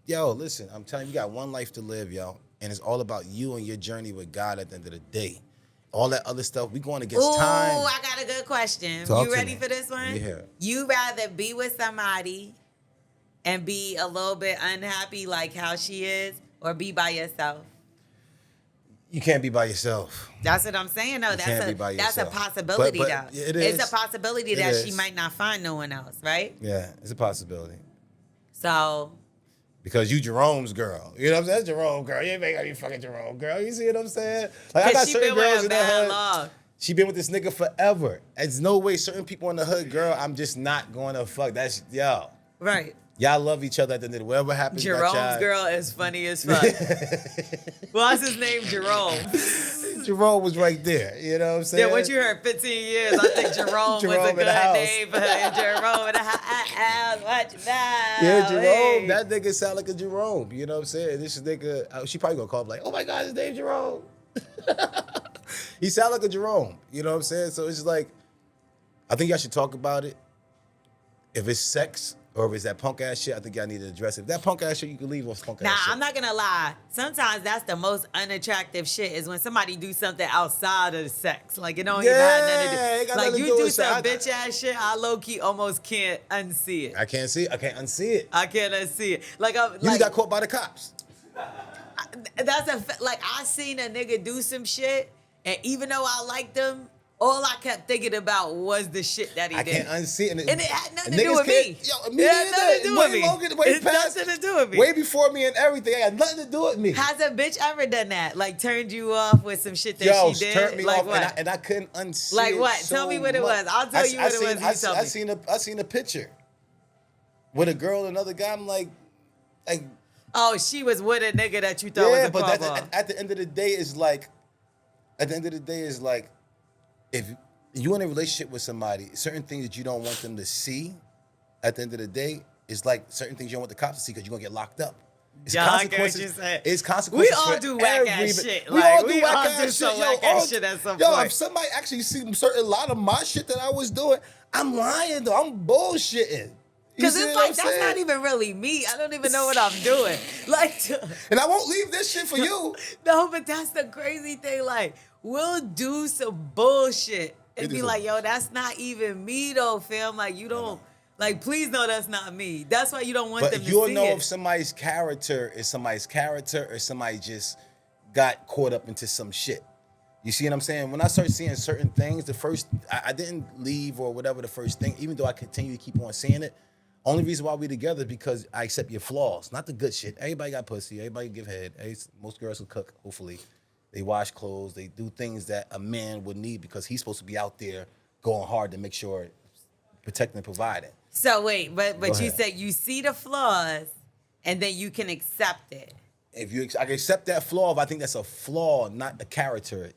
Yo, listen. I'm telling you, you got one life to live, yo, and it's all about you and your journey with God at the end of the day. All that other stuff, we going against time. Ooh, I got a good question. Talk you ready me. for this one? Yeah. You rather be with somebody and be a little bit unhappy like how she is, or be by yourself? You can't be by yourself. That's what I'm saying, though. That's a possibility, but though. It is. It's a possibility that she might not find no one else, right? Yeah, it's a possibility. So. Because you Jerome's girl. You know what I'm saying? That's Jerome girl. You ain't making me fucking Jerome girl. You see what I'm saying? Like, I got certain girls in the hood. She been with this nigga forever. There's no way certain people in the hood, girl, I'm just not going to fuck. That's, yo. Right. Y'all love each other at the end of the day. Whatever happens, Jerome's girl is funny as fuck. What's his name? Jerome. Jerome was right there. You know what I'm saying? Yeah, what you heard 15 years, I think Jerome was a good name for her. Jerome in the house. What you know? Yeah, Jerome. That nigga sound like a Jerome. You know what I'm saying? This nigga, she probably gonna call him like, oh my God, his name Jerome. He sound like a Jerome. You know what I'm saying? So it's just like, I think y'all should talk about it. If it's sex, or if it's that punk ass shit, I think y'all need to address it. If that punk ass shit, you can leave off punk ass shit. Nah, I'm not gonna lie. Sometimes that's the most unattractive shit is when somebody do something outside of the sex. Like it don't even have nothing to do. Like you do some bitch ass shit, I low key almost can't unsee it. I can't see it. I can't unsee it. I can't unsee it. Like you just got caught by the cops. I seen a nigga do some shit, and even though I liked him, all I kept thinking about was the shit that he did. I can't unsee it. And it had nothing to do with me. It had nothing to do with me. It's nothing to do with me. Way before me and everything. It had nothing to do with me. Has a bitch ever done that? Like turned you off with some shit that she did? Turned me like off what? And I couldn't unsee it. Like what? So tell me what it was. I'll tell you what it was. I seen a picture with a girl and another guy. I'm like. Oh, she was with a nigga that you thought was a but but at the end of the day, it's like, if you in a relationship with somebody, certain things that you don't want them to see, at the end of the day, it's like certain things you don't want the cops to see because you're gonna get locked up. It's consequences. It's consequences. We all do whack ass shit. We all do whack ass shit at some point. Yo, if somebody actually see a lot of my shit that I was doing, I'm lying though. I'm bullshitting. Because it's like, that's not even really me. I don't even know what I'm doing. And I won't leave this shit for you. No, but that's the crazy thing. Like, we'll do some bullshit and be like, yo, that's not even me though, fam. Like, you don't, like, please know that's not me. That's why you don't want them to see it. But you'll know if somebody's character is somebody just got caught up into some shit. You see what I'm saying? When I start seeing certain things, I didn't leave or whatever the first thing, even though I continue to keep on seeing it. Only reason why we together is because I accept your flaws, not the good shit. Everybody got pussy. Everybody give head. Most girls will cook, hopefully. They wash clothes. They do things that a man would need because he's supposed to be out there going hard to make sure protecting and providing. So wait, but you said you see the flaws and then you can accept it. I can accept that flaw, but I think that's a flaw, not a character.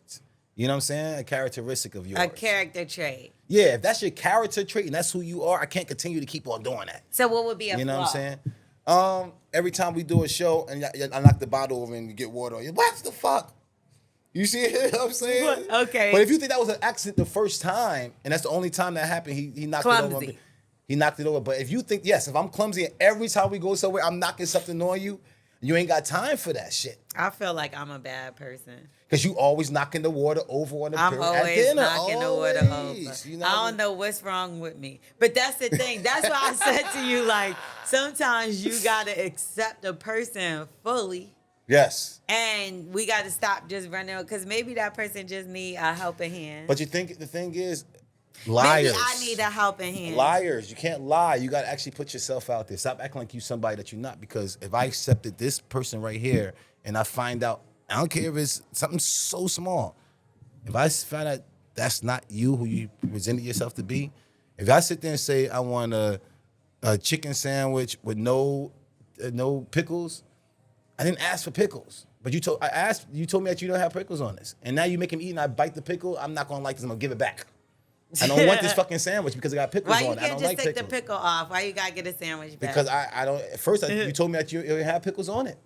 You know what I'm saying? A characteristic of yours. A character trait. Yeah, if that's your character trait and that's who you are, I can't continue to keep on doing that. So what would be a flaw? You know what I'm saying? Every time we do a show and I knock the bottle over and you get water on you, what the fuck? You see what I'm saying? Okay. But if you think that was an accident the first time and that's the only time that happened, he knocked it over. He knocked it over. But if you think, yes, if I'm clumsy and every time we go somewhere, I'm knocking something on you, you ain't got time for that shit. I feel like I'm a bad person. Because you always knocking the water over on the I'm always knocking the water over. You know I don't know what's wrong with me. But that's the thing. That's why I said to you, like, sometimes you got to accept a person fully. Yes. And we got to stop just running, because maybe that person just need a helping hand. But you think the thing is, liars. Maybe I need a helping hand. Liars. You can't lie. You got to actually put yourself out there. Stop acting like you somebody that you're not. Because if I accepted this person right here and I find out, I don't care if it's something so small. If I find out that's not you who you presented yourself to be, if I sit there and say I want a chicken sandwich with no pickles, I didn't ask for pickles. But you told me that you don't have pickles on this. And now you make him eat and I bite the pickle, I'm not going to like this. I'm going to give it back. I don't want this fucking sandwich because it got pickles on it. Why you I can't don't just like take pickles. the pickle off? Why you got to get a sandwich back? Because I don't, at first you told me that you have pickles on it.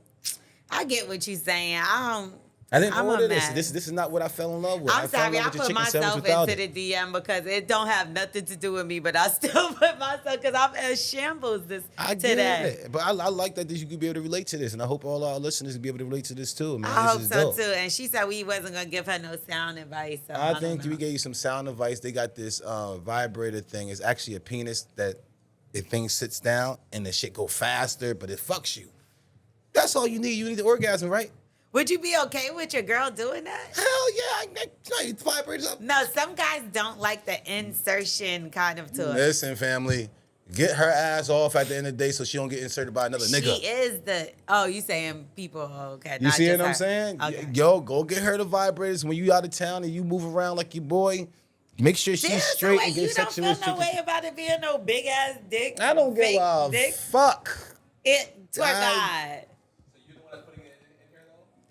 I get what you're saying. I didn't I'm order a this. mess. This is not what I fell in love with. I'm sorry, I put myself into the DM because it don't have nothing to do with me, but I still put myself, because I'm in shambles today. It. But I like that you could be able to relate to this, and I hope all our listeners will be able to relate to this too, man. I hope so dope. too. And she said we wasn't gonna give her no sound advice. So I think we gave you some sound advice. They got this vibrator thing. It's actually a penis that the thing sits down and the shit go faster, but it fucks you. That's all you need. You need the orgasm, right? Would you be okay with your girl doing that? Hell yeah. I vibrators up. No, some guys don't like the insertion kind of to it. Listen, family. Get her ass off at the end of the day so she don't get inserted by another nigga. She is you saying people, okay. You see what I'm her. saying? Okay. Yo, go get her the vibrators. When you out of town and you move around like your boy, make sure she's straight and get sexual. You don't feel no way about it being no big ass dick. I don't give a dick. fuck. Twerk God.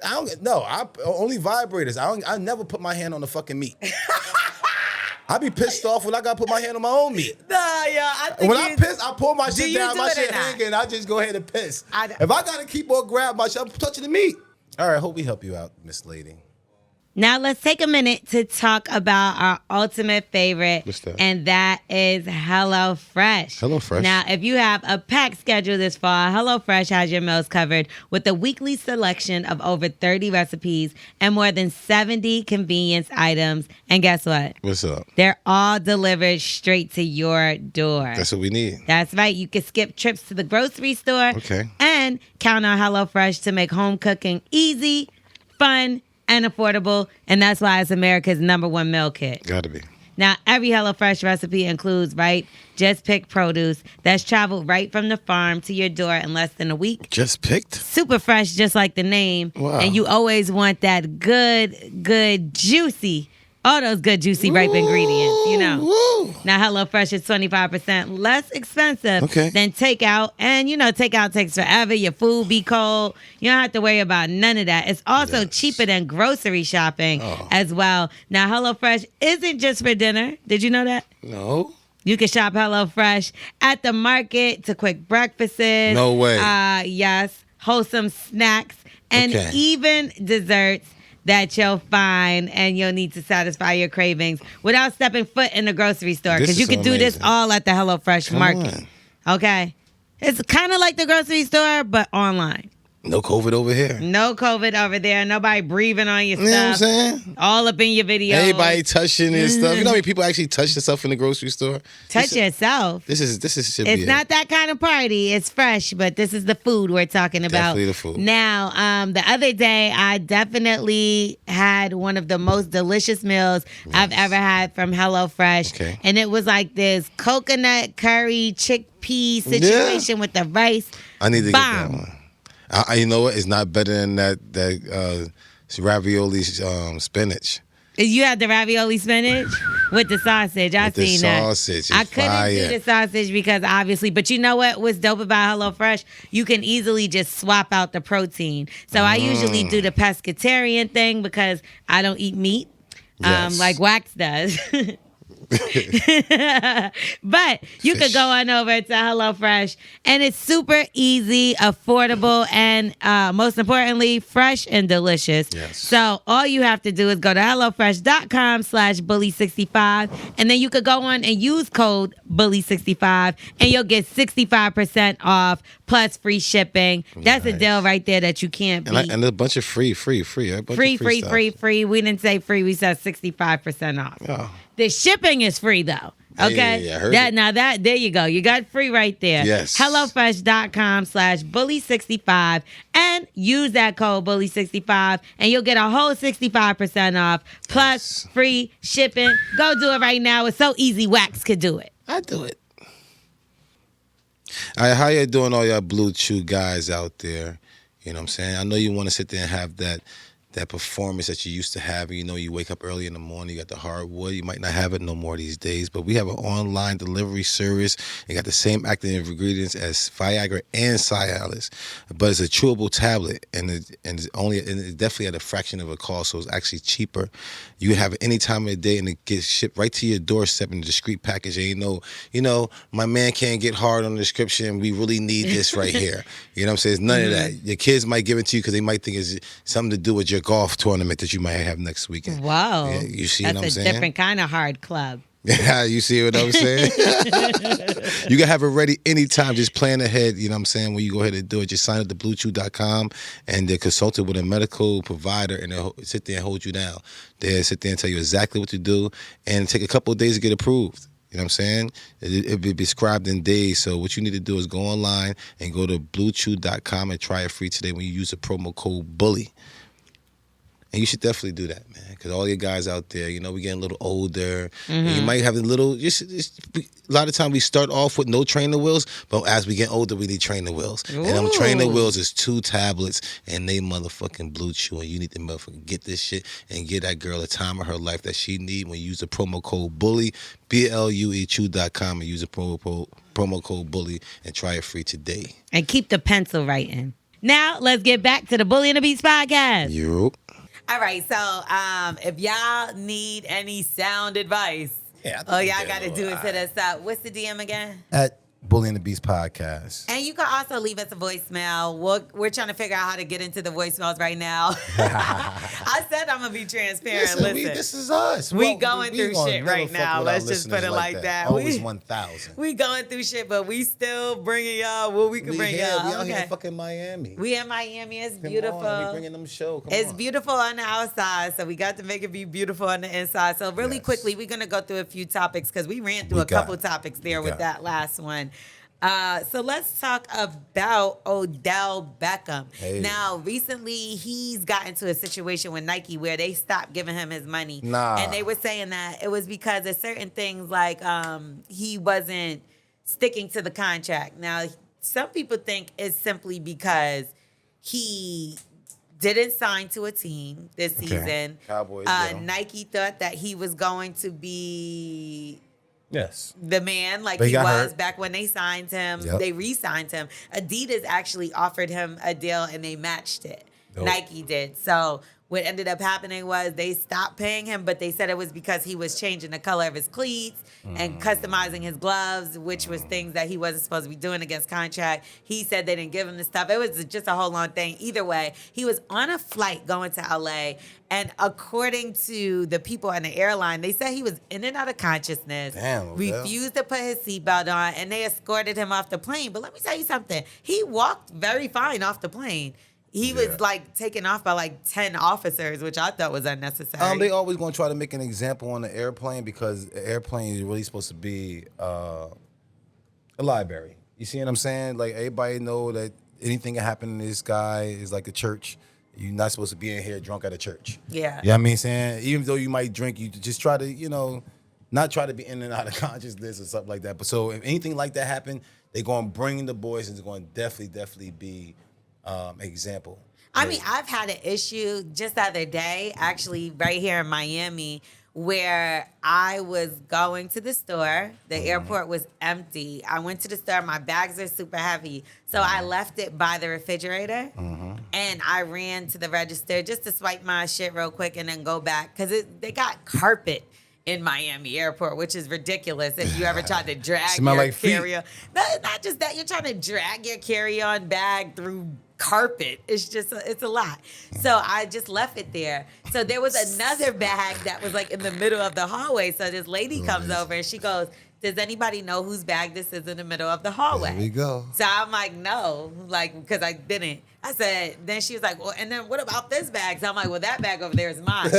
Only vibrators. I never put my hand on the fucking meat. I be pissed off when I gotta put my hand on my own meat. Nah, yeah, I think when I piss, I pull my shit down, my shit hanging, and I just go ahead and piss. If I gotta keep on grabbing my shit, I'm touching the meat. All right, hope we help you out, Miss Lady. Now let's take a minute to talk about our ultimate favorite. What's that? And that is HelloFresh. HelloFresh. Now, if you have a packed schedule this fall, HelloFresh has your meals covered with a weekly selection of over 30 recipes and more than 70 convenience items. And guess what? What's up? They're all delivered straight to your door. That's what we need. That's right. You can skip trips to the grocery store. Okay. And count on HelloFresh to make home cooking easy, fun, and affordable, and that's why it's America's #1 meal kit. Gotta be. Now, every HelloFresh recipe includes, just picked produce that's traveled right from the farm to your door in less than a week. Just picked? Super fresh, just like the name. Wow. And you always want that good, juicy, all those good, juicy, ripe ingredients, you know. Woo. Now, HelloFresh is 25% less expensive than takeout. And, takeout takes forever. Your food be cold. You don't have to worry about none of that. It's also cheaper than grocery shopping as well. Now, HelloFresh isn't just for dinner. Did you know that? No. You can shop HelloFresh at the market to quick breakfasts. No way. Yes. Wholesome snacks. And even desserts that you'll find and you'll need to satisfy your cravings without stepping foot in the grocery store, because you can do this all at the HelloFresh market. Okay? It's kind of like the grocery store, but online. No COVID over here. No COVID over there. Nobody breathing on your stuff. You know what I'm saying? All up in your video. Everybody touching and stuff. You know how many people actually touch themselves in the grocery store? Touch yourself. This should be It's not that kind of party. It's fresh, but this is the food we're talking about. Definitely the food. Now, the other day, I definitely had one of the most delicious meals I've ever had from HelloFresh. Okay. And it was like this coconut curry chickpea situation with the rice. I need to get that one. You know what? It's not better than that ravioli spinach. You had the ravioli spinach with the sausage. I seen that. Sausage. I couldn't do the sausage because obviously, but you know what was dope about HelloFresh? You can easily just swap out the protein. So I usually do the pescatarian thing because I don't eat meat, like Wax does. But you could go on over to HelloFresh, and it's super easy, affordable, and most importantly, fresh and delicious. Yes. So all you have to do is go to HelloFresh.com/bully65, and then you could go on and use code bully65, and you'll get 65% off plus free shipping. That's a deal right there that you can't beat. And a bunch of free. Free. We didn't say free. We said 65% off. Oh. The shipping is free though. Okay. Yeah, I heard it. There you go. You got free right there. Yes. HelloFresh.com/bully65 and use that code bully65 and you'll get a whole 65% off plus free shipping. Go do it right now. It's so easy. Wax could do it. I do it. All right, how you doing, all y'all BlueChew guys out there? You know what I'm saying? I know you want to sit there and have that performance that you used to have. You know, you wake up early in the morning, you got the hardwood. You might not have it no more these days, but we have an online delivery service. It got the same active ingredients as Viagra and Cialis, but it's a chewable tablet, and it's definitely at a fraction of a cost, so it's actually cheaper. You have it any time of the day, and it gets shipped right to your doorstep in a discreet package. And you know, my man can't get hard on the description. We really need this right here. You know what I'm saying? It's none of that. Your kids might give it to you because they might think it's something to do with your golf tournament that you might have next weekend. Wow. Yeah, you see what I'm saying? That's a different kind of hard club. Yeah, you see what I'm saying? You can have it ready anytime. Just plan ahead, you know what I'm saying? When you go ahead and do it, just sign up to BlueChew.com and they're consulted with a medical provider and they'll sit there and hold you down. They'll sit there and tell you exactly what to do and take a couple of days to get approved. You know what I'm saying? It'll be prescribed in days. So what you need to do is go online and go to BlueChew.com and try it free today when you use the promo code BULLY. And you should definitely do that, man, because all your guys out there, you know, we're getting a little older. And you might have a little, a lot of times we start off with no trainer wheels, but as we get older, we need trainer wheels. Ooh. And them trainer wheels is 2 tablets, and they motherfucking BlueChew. And you need to motherfucking get this shit and get that girl a time of her life that she need when you use the promo code BULLY, BLUEChew.com, and use the promo code BULLY and try it free today. And keep the pencil writing. Now, let's get back to the Bully and the Beats podcast. Yup. All right, so if y'all need any sound advice, all y'all got to do is hit us up. What's the DM again? At Bully and the Beast podcast. And you can also leave us a voicemail. We're trying to figure out how to get into the voicemails right now. I said I'm going to be transparent. Listen, this is us. We going through shit right now. Let's just put it like that. Always 1,000. We going through shit, but we still bringing y'all what we can bring y'all. We out here in fucking Miami. We in Miami. It's beautiful. We bringing them show. It's beautiful on the outside, so we got to make it be beautiful on the inside. So really quickly, we're going to go through a few topics because we ran through a couple topics there with that last one. So let's talk about Odell Beckham. Hey. Now, recently, he's got into a situation with Nike where they stopped giving him his money. And they were saying that it was because of certain things like he wasn't sticking to the contract. Now, some people think it's simply because he didn't sign to a team this season. Cowboys, Nike thought that he was going to be... Yes. The man, like he was back when they signed him. Yep. They re-signed him. Adidas actually offered him a deal and they matched it. Dope. Nike did. So what ended up happening was they stopped paying him, but they said it was because he was changing the color of his cleats and customizing his gloves, which was things that he wasn't supposed to be doing against contract. He said they didn't give him the stuff. It was just a whole long thing. Either way, he was on a flight going to LA, and according to the people on the airline, they said he was in and out of consciousness, refused to put his seatbelt on, and they escorted him off the plane. But let me tell you something. He walked very fine off the plane. He was like taken off by like 10 officers, which I thought was unnecessary. They always gonna try to make an example on the airplane because the airplane is really supposed to be a library. You see what I'm saying? Like everybody know that anything can happen in the sky is like a church. You're not supposed to be in here drunk at a church. Yeah. You know what I mean? Saying even though you might drink, you just try to, not try to be in and out of consciousness or something like that. But so if anything like that happen, they're gonna bring the boys and it's gonna definitely be example. I mean, I've had an issue just the other day, actually, right here in Miami, where I was going to the store. The airport was empty. I went to the store. My bags are super heavy. So I left it by the refrigerator. And I ran to the register just to swipe my shit real quick and then go back. Because they got carpet in Miami airport, which is ridiculous. If you ever tried to drag your like carry-on. Not just that. You're trying to drag your carry-on bag through carpet. It's a lot. So I just left it there. So there was another bag that was like in the middle of the hallway. So this lady comes over and she goes, does anybody know whose bag this is in the middle of the hallway? There we go. So I'm like, no, like, because I didn't. I said, then she was like, well, and then what about this bag? So I'm like, well, that bag over there is mine.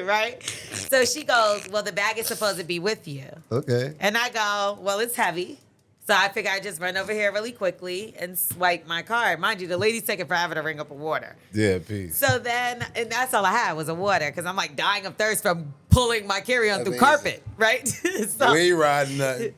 Right? So she goes, well, the bag is supposed to be with you. Okay. And I go, well, it's heavy. So I figure I just run over here really quickly and swipe my card. Mind you, the lady's taking forever to ring up a water. Yeah, peace. So then, and that's all I had was a water because I'm like dying of thirst from pulling my carry-on through carpet, right? So, we ain't riding nothing.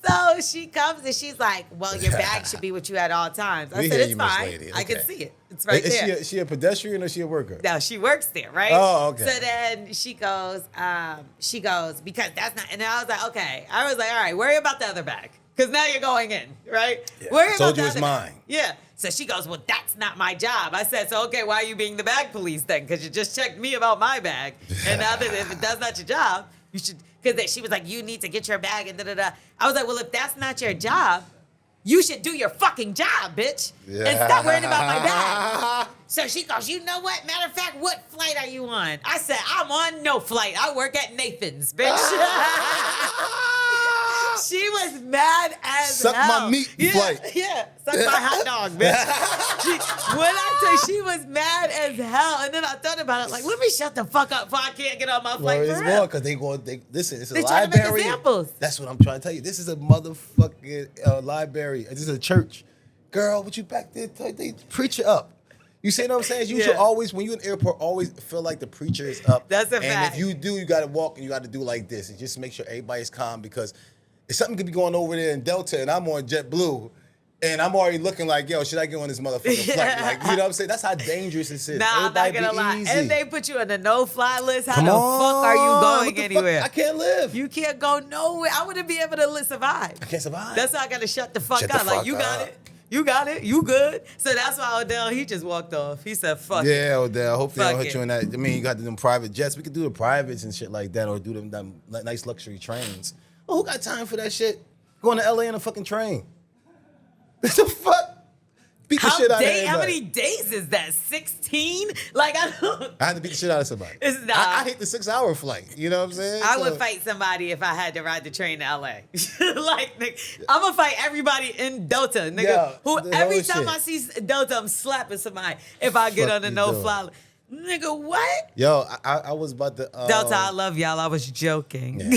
So she comes and she's like, well, your bag should be with you at all times. I said, it's fine. Lady. Okay. I can see it. It's right there. Is she a pedestrian or is she a worker? No, she works there, right? Oh, okay. So then she goes, because that's not, and I was like, okay. I was like, all right, worry about the other bag. Because now you're going in, right? Yeah. Worry I about told the you it's other mine. bag. Yeah. So she goes, well, that's not my job. I said, so okay, why are you being the bag police then? Because you just checked me about my bag. And now that if that's not your job, you should, because she was like, you need to get your bag and da-da-da. I was like, well, if that's not your job, you should do your fucking job, bitch. Yeah. And stop worrying about my bag. So she goes, you know what? Matter of fact, what flight are you on? I said, I'm on no flight. I work at Nathan's, bitch. She was mad as Suck hell. my meat flight. Yeah, suck my hot dog, bitch. When I say she was mad as hell, and then I thought about it, like, let me shut the fuck up before I can't get on my flight Well, for it's real. more because listen, it's a They trying to make library. examples. That's what I'm trying to tell you. This is a motherfucking library. This is a church. Girl, what you back there? They preach it up. You see what I'm saying? You should always, when you're in the airport, always feel like the preacher is up. That's a fact. And if you do, you got to walk and you got to do like this and just make sure everybody's calm because if something could be going over there in Delta and I'm on JetBlue and I'm already looking like, yo, should I get on this motherfucking flight? Like, you know what I'm saying? That's how dangerous this is. Nah, Everybody I'm not gonna lie. easy. And they put you on the no-fly list. How Come the on. fuck are you What going the anywhere? fuck? I can't live. You can't go nowhere. I wouldn't be able to survive. I can't survive. That's why I gotta shut the fuck Shut up. the Like, fuck you got up. it. You got it. You good. So that's why Odell, he just walked off. He said, fuck it. Yeah, Odell. Hopefully they don't Fuck hit you it. in that. I mean, you got them private jets. We could do the privates and shit like that or do them nice luxury trains. Oh, who got time for that shit? Going to LA in a fucking train. What the fuck? Beat the shit out of everybody. How many days is that? 16? Like, I don't. I had to beat the shit out of somebody. It's not. I hate the 6-hour flight. You know what I'm saying? I would fight somebody if I had to ride the train to LA. Like, nigga, I'm gonna fight everybody in Delta, nigga. Yeah, the Every whole time shit. I see Delta, I'm slapping somebody if I get Fuck on the you no-fly. Nigga, what? Yo, I was about to. Delta, I love y'all. I was joking. Yeah.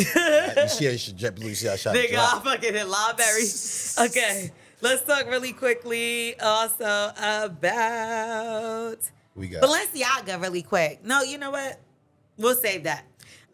You see how JetBlue, you see how I shot Nigga, drop. I fucking hit Lawberry. Okay, let's talk really quickly also about We got Balenciaga really quick. No, you know what? We'll save that.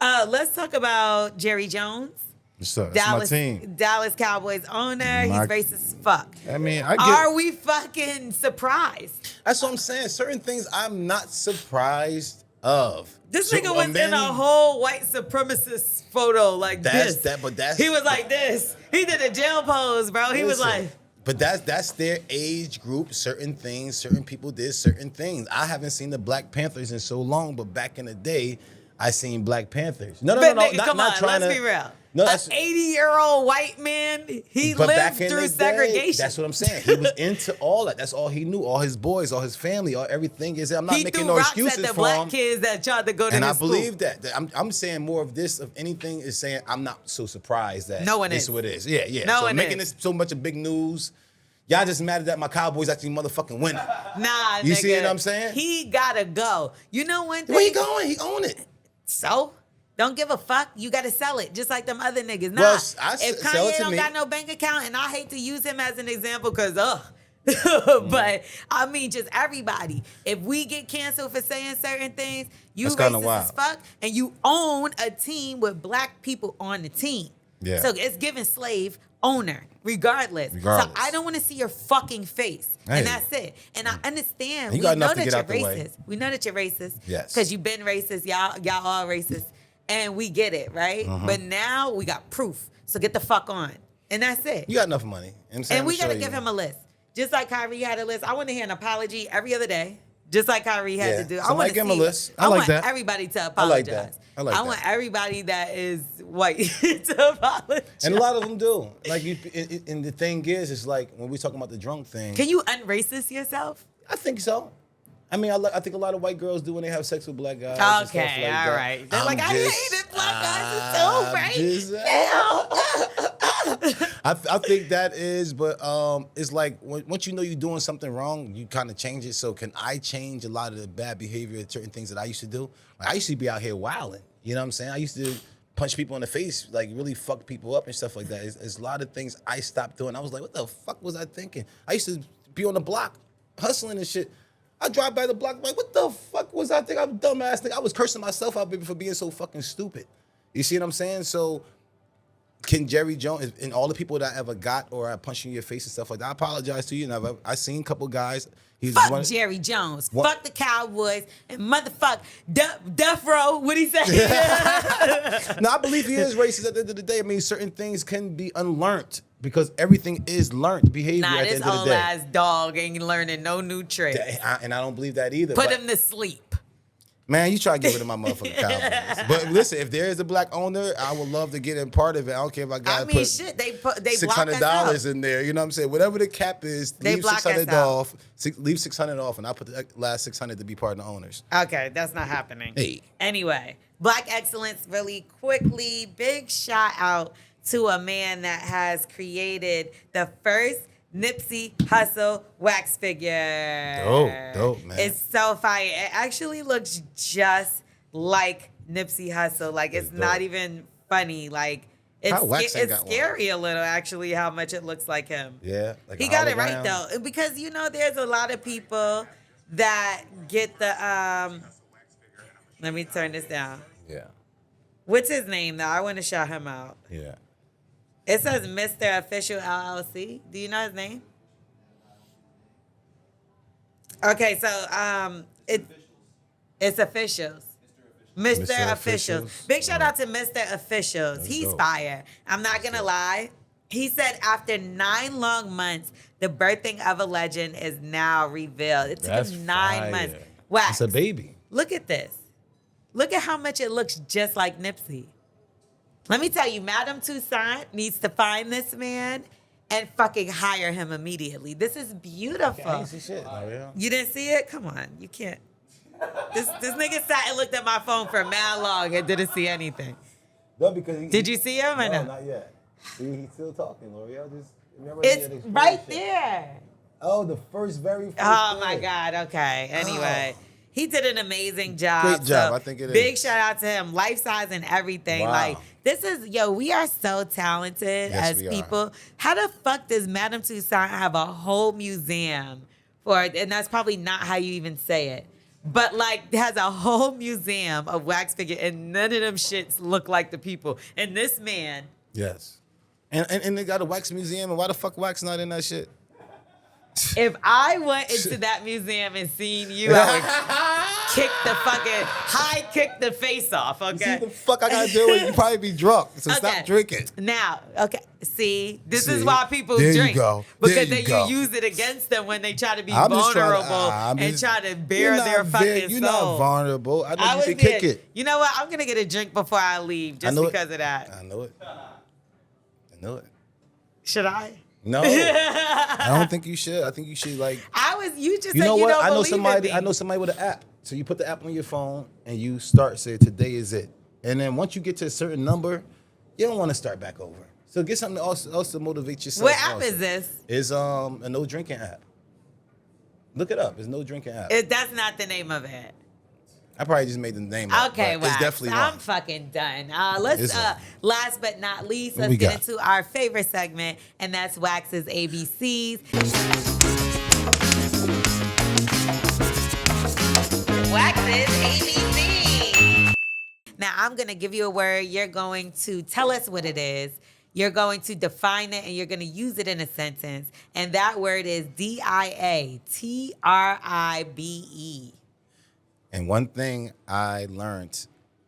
Let's talk about Jerry Jones. That's my team. Dallas Cowboys owner. He's racist as fuck. I mean, I get. Are we fucking surprised? That's what I'm saying. Certain things I'm not surprised of. This So, nigga was in then- a whole white supremacist photo like That's this. that, but that's He was like this. He did a jail pose, bro. He was Listen, like, but that's their age group. Certain things, certain people did certain things. I haven't seen the Black Panthers in so long, but back in the day, I seen Black Panthers. No, but nigga, not, come not on, trying let's to, be real. No, An that's 80-year-old white man, he but lived back in through the segregation. Day, that's what I'm saying. He was into all that. That's all he knew. All his boys, all his family, all everything is. I'm not He making threw no rocks excuses at the for black him. kids that tried to go to And I his school. believe that. I'm saying more of this, of anything, is saying I'm not so surprised that No one this is. is what it is. Yeah. No so one making is. this so much of big news, Y'all just mad that my Cowboys actually motherfucking winning. Nah, You nigga, see what I'm saying? He gotta go. You know one thing? Where he going? He own it. So? Don't give a fuck. You gotta sell it, just like them other niggas. Nah, Well, if sell it Kanye to don't me. got no bank account, and I hate to use him as an example, cause but I mean, just everybody. If we get canceled for saying certain things, you That's kinda racist wild. as fuck, and you own a team with black people on the team. Yeah. So it's giving slave owner, regardless. So I don't want to see your fucking face. Hey. And that's it. And I understand. You We got know enough to that get you're out the way. racist. We know that you're racist. Yes. Because you've been racist. Y'all all racist. And we get it, right? But now we got proof. So get the fuck on. And that's it. You got enough money. You know what I'm saying? And we I'm got to sure give you- him a list. Just like Kyrie had a list. I want to hear an apology every other day. Just like Kyrie had to do. I Somebody want to give him a list. I I like want that. everybody to I like apologize. that. I like that. want everybody that is white to apologize. And a lot of them do. Like, and the thing is, it's like when we're talking about the drunk thing. Can you unracist yourself? I think so. I mean, I think a lot of white girls do when they have sex with black guys. and stuff Okay, like all that. right. They're I'm like, I just- hated black guys too, right? I think that is, but it's like once you know you're doing something wrong, you kind of change it. So can I change a lot of the bad behavior, certain things that I used to do? Like, I used to be out here wilding. You know what I'm saying? I used to punch people in the face, like really fuck people up and stuff like that. It's a lot of things I stopped doing. I was like, what the fuck was I thinking? I used to be on the block hustling and shit. I drive by the block like, what the fuck was I thinking? I'm a dumbass nigga. I was cursing myself out, baby, for being so fucking stupid. You see what I'm saying? So can Jerry Jones and all the people that I ever got or I punched in your face and stuff like that, I apologize to you. And I seen a couple guys. He's Fuck one, Jerry Jones. What? Fuck the Cowboys and motherfuck Death Row. What'd he say? No, I believe he is racist at the end of the day. I mean, certain things can be unlearned because everything is learned behavior Nah, at the this end of the old day. ass dog ain't learning no new tricks. And I don't believe that either. Put but- him to sleep. Man, you try to get rid of my motherfucking Cowboys. But listen, if there is a black owner, I would love to get in part of it. I don't care if I got I to mean, put shit, they block us $600 out. in there. You know what I'm saying? Whatever the cap is, They leave block us 600 out. off. Leave 600 off, and I put the last 600 to be part of the owners. Okay, that's not happening. Hey. Anyway, Black Excellence, really quickly, big shout out to a man that has created the first Nipsey Hussle wax figure. Dope, man. It's so fire. It actually looks just like Nipsey Hussle. Like, it's not dope. even funny. Like, it's, How Wax ain't got one? scary a little, actually, how much it looks like him. Yeah. Like He a got it right hologram. though, because there's a lot of people that get the Let me turn this down. Yeah. What's his name though? I want to shout him out. Yeah. It says Mr. Official LLC. Do you know his name? Okay, so it's officials. Mr. Mr. Officials. Officials. Big shout out to Mr. Officials. That's He's dope. fire. I'm not gonna lie. He said after 9 long months, the birthing of a legend is now revealed. It took That's him 9 fire. months. Wax. It's a baby. Look at this. Look at how much it looks just like Nipsey. Let me tell you, Madame Toussaint needs to find this man and fucking hire him immediately. This is beautiful. I ain't see shit. Oh, yeah. You didn't see it? Come on, you can't. This nigga sat and looked at my phone for mad long and didn't see anything. No, because Did you see him or no? not yet. See, he's still talking, L'Oreal. It's right there. Oh, the very first Oh my God. Okay. Anyway, he did an amazing job. Great job. So I think it big is. shout out to him. Life size and everything. Wow. Like, this is, we are so talented Yes, as we are. people. How the fuck does Madame Toussaint have a whole museum for it? And that's probably not how you even say it. But like, has a whole museum of wax figure, and none of them shits look like the people. And this man, Yes. And they got a wax museum, and why the fuck wax not in that shit? if I went into that museum and seen you, I would kick the face off. You see Okay. the fuck I gotta do it? You probably be drunk, so Okay. stop drinking. Now, okay, see, this is See? why people There you drink. go. There Because you then go. you use it against them when they try to be I'm just trying to- vulnerable I'm and just- try to bare You're their not fucking You're soul. not vulnerable. I know I you was can kick good. it. You know what? I'm gonna get a drink before I leave just know it. because of that. I know it. I know it. Should I? No, I don't think you should. I think you should You just You said know you what? don't I know believe somebody. in me. I know somebody with an app. So you put the app on your phone and you start say today is it, and then once you get to a certain number, you don't want to start back over. So get something else to motivate yourself. What app also. is this? It's a no drinking app. Look it up. It's no drinking app. That's not the name of it. I probably just made the name up. Okay, It's definitely I'm one. fucking done. It's one. Last but not least, What let's we get got? into our favorite segment, and that's Wax's ABCs. Wax's ABCs. Now, I'm going to give you a word. You're going to tell us what it is. You're going to define it, and you're going to use it in a sentence. And that word is DIATRIBE. And one thing I learned,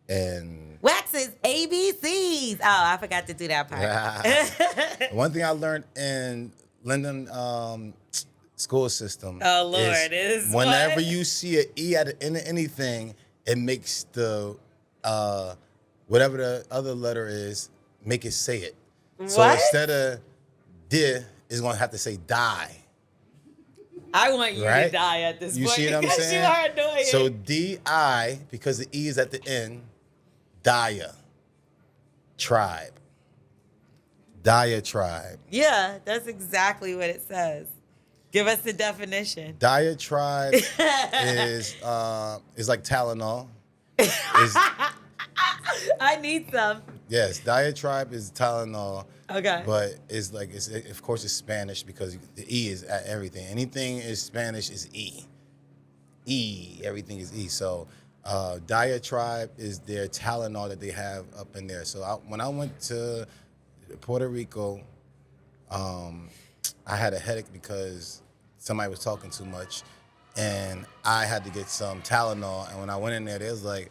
and Wax's ABCs. Oh, I forgot to do that part. one thing I learned in Linden school system. Oh, Lord, is is whenever what? you see an E at the end of anything, it makes the whatever the other letter is, make it say it. So What? instead of di, it's gonna have to say die. I want you Right? to die at this You point see what I'm because saying? you are annoying. So D-I, because the E is at the end, dia. Tribe. Diatribe. yeah, that's exactly what it says. Give us the definition. Diatribe is like Tylenol. I need some. Yes, diatribe is Tylenol. Okay. But it's like of course it's Spanish because the E is at everything. Anything is Spanish is E. E, everything is E. So diatribe is their Tylenol that they have up in there. So when I went to Puerto Rico, I had a headache because somebody was talking too much, and I had to get some Tylenol. And when I went in there, they was like,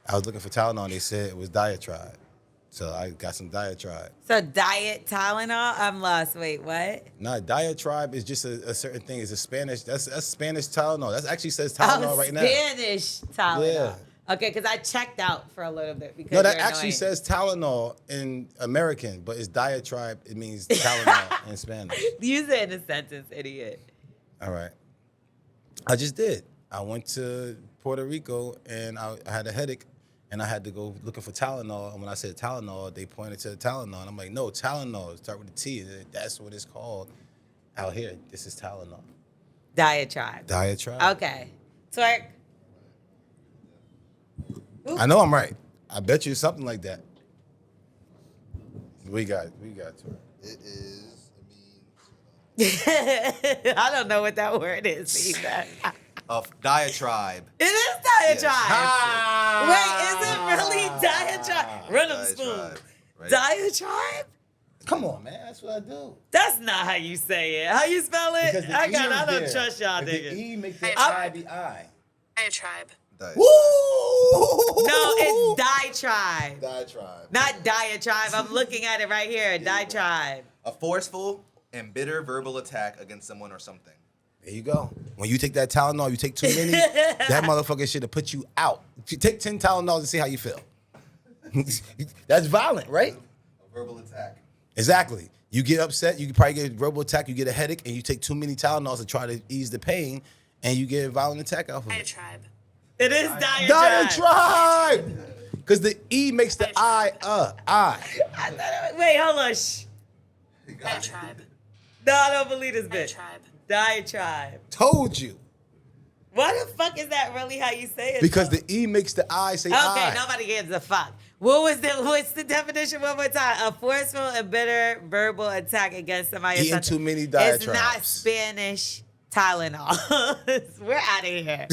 I was looking for Tylenol, and they said it was diatribe. So I got some diatribe. So diet Tylenol? I'm lost. Wait, what? Nah, diatribe is just a certain thing. It's a Spanish. That's Spanish Tylenol. That actually says Tylenol right now. Spanish Tylenol. Yeah. Okay, because I checked out for a little bit because No, that you're actually annoying. says Tylenol in American, but it's diatribe. It means Tylenol in Spanish. Use it in a sentence, idiot. All right. I just did. I went to Puerto Rico and I had a headache and I had to go looking for Tylenol. And when I said Tylenol, they pointed to the Tylenol. And I'm like, no, Tylenol. Start with the T. That's what it's called out here. This is Tylenol. Diatribe. Diatribe. Okay. Twerk. I know I'm right. I bet you something like that. We got to it. It is, it means I don't know what that word is either. of diatribe. It is diatribe. Yes. Wait, is it really diatribe? Run them spoons. Diatribe, right? Diatribe? Come on, man. That's what I do. That's not how you say it. How you spell it? Because the I E don't is there. trust y'all If the niggas. E make the I'm- I the I. Diatribe. Woo! No, it's diatribe. Diatribe. Not diatribe. I'm looking at it right here. Diatribe. A forceful and bitter verbal attack against someone or something. There you go. When you take that Tylenol, you take too many, that motherfucker should have put you out. You take 10 Tylenols and see how you feel. That's violent, right? A verbal attack. Exactly. You get upset, you can probably get a verbal attack, you get a headache, and you take too many Tylenols to try to ease the pain, and you get a violent attack off of it. Diatribe. It is diatribe. Diatribe! Because the E makes the I. Wait, hold on. Shh. Diatribe. No, I don't believe this bitch. Diatribe. Diatribe. Told you. Why the fuck is that really how you say it? Because though? the E makes the I say Okay, I. nobody gives a fuck. What's the definition one more time? A forceful and bitter verbal attack against somebody. or Eating something. too many It's not diatribes. Spanish Tylenol. We're out of here.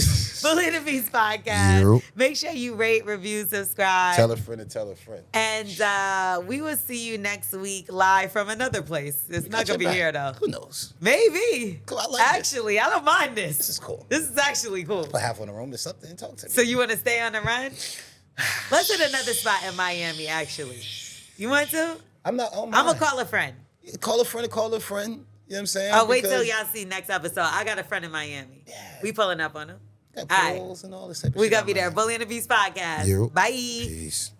Bully the Beast podcast. Yep. Make sure you rate, review, subscribe. Tell a friend to tell a friend. And we will see you next week live from another place. It's not going to be here, though. Who knows? Maybe. Cool, I like this. Actually, I don't mind this. This is cool. This is actually cool. Put half on the room or something and talk to me. So you want to stay on the run? Let's hit another spot in Miami, actually. You want to? I'm not on I'm mine. going to call a friend. Call a friend to call a friend. You know what I'm saying? Oh, wait till Because y'all see next episode. I got a friend in Miami. Yeah. We pulling up on him. got All right. pools and all this type of We shit got to be out there. there. Bully and the Beast podcast. Yo. Bye. Peace.